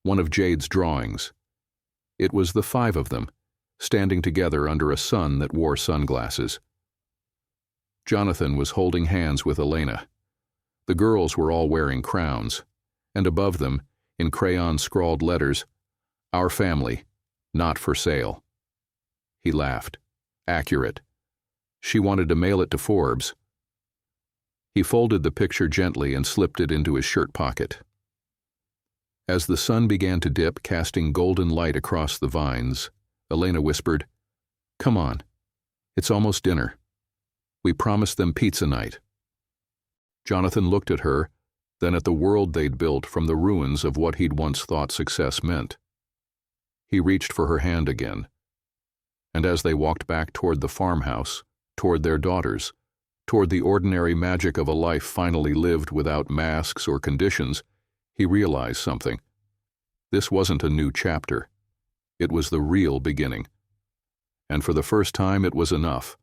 One of Jade's drawings. It was the 5 of them, standing together under a sun that wore sunglasses. Jonathan was holding hands with Elena. The girls were all wearing crowns, and above them, in crayon-scrawled letters, Our family, not for sale. He laughed. Accurate. She wanted to mail it to Forbes. He folded the picture gently and slipped it into his shirt pocket. As the sun began to dip, casting golden light across the vines, Elena whispered, Come on. It's almost dinner. We promised them pizza night. Jonathan looked at her, then at the world they'd built from the ruins of what he'd once thought success meant. He reached for her hand again. And as they walked back toward the farmhouse, toward their daughters, toward the ordinary magic of a life finally lived without masks or conditions, he realized something. This wasn't a new chapter. It was the real beginning. And for the first time it was enough.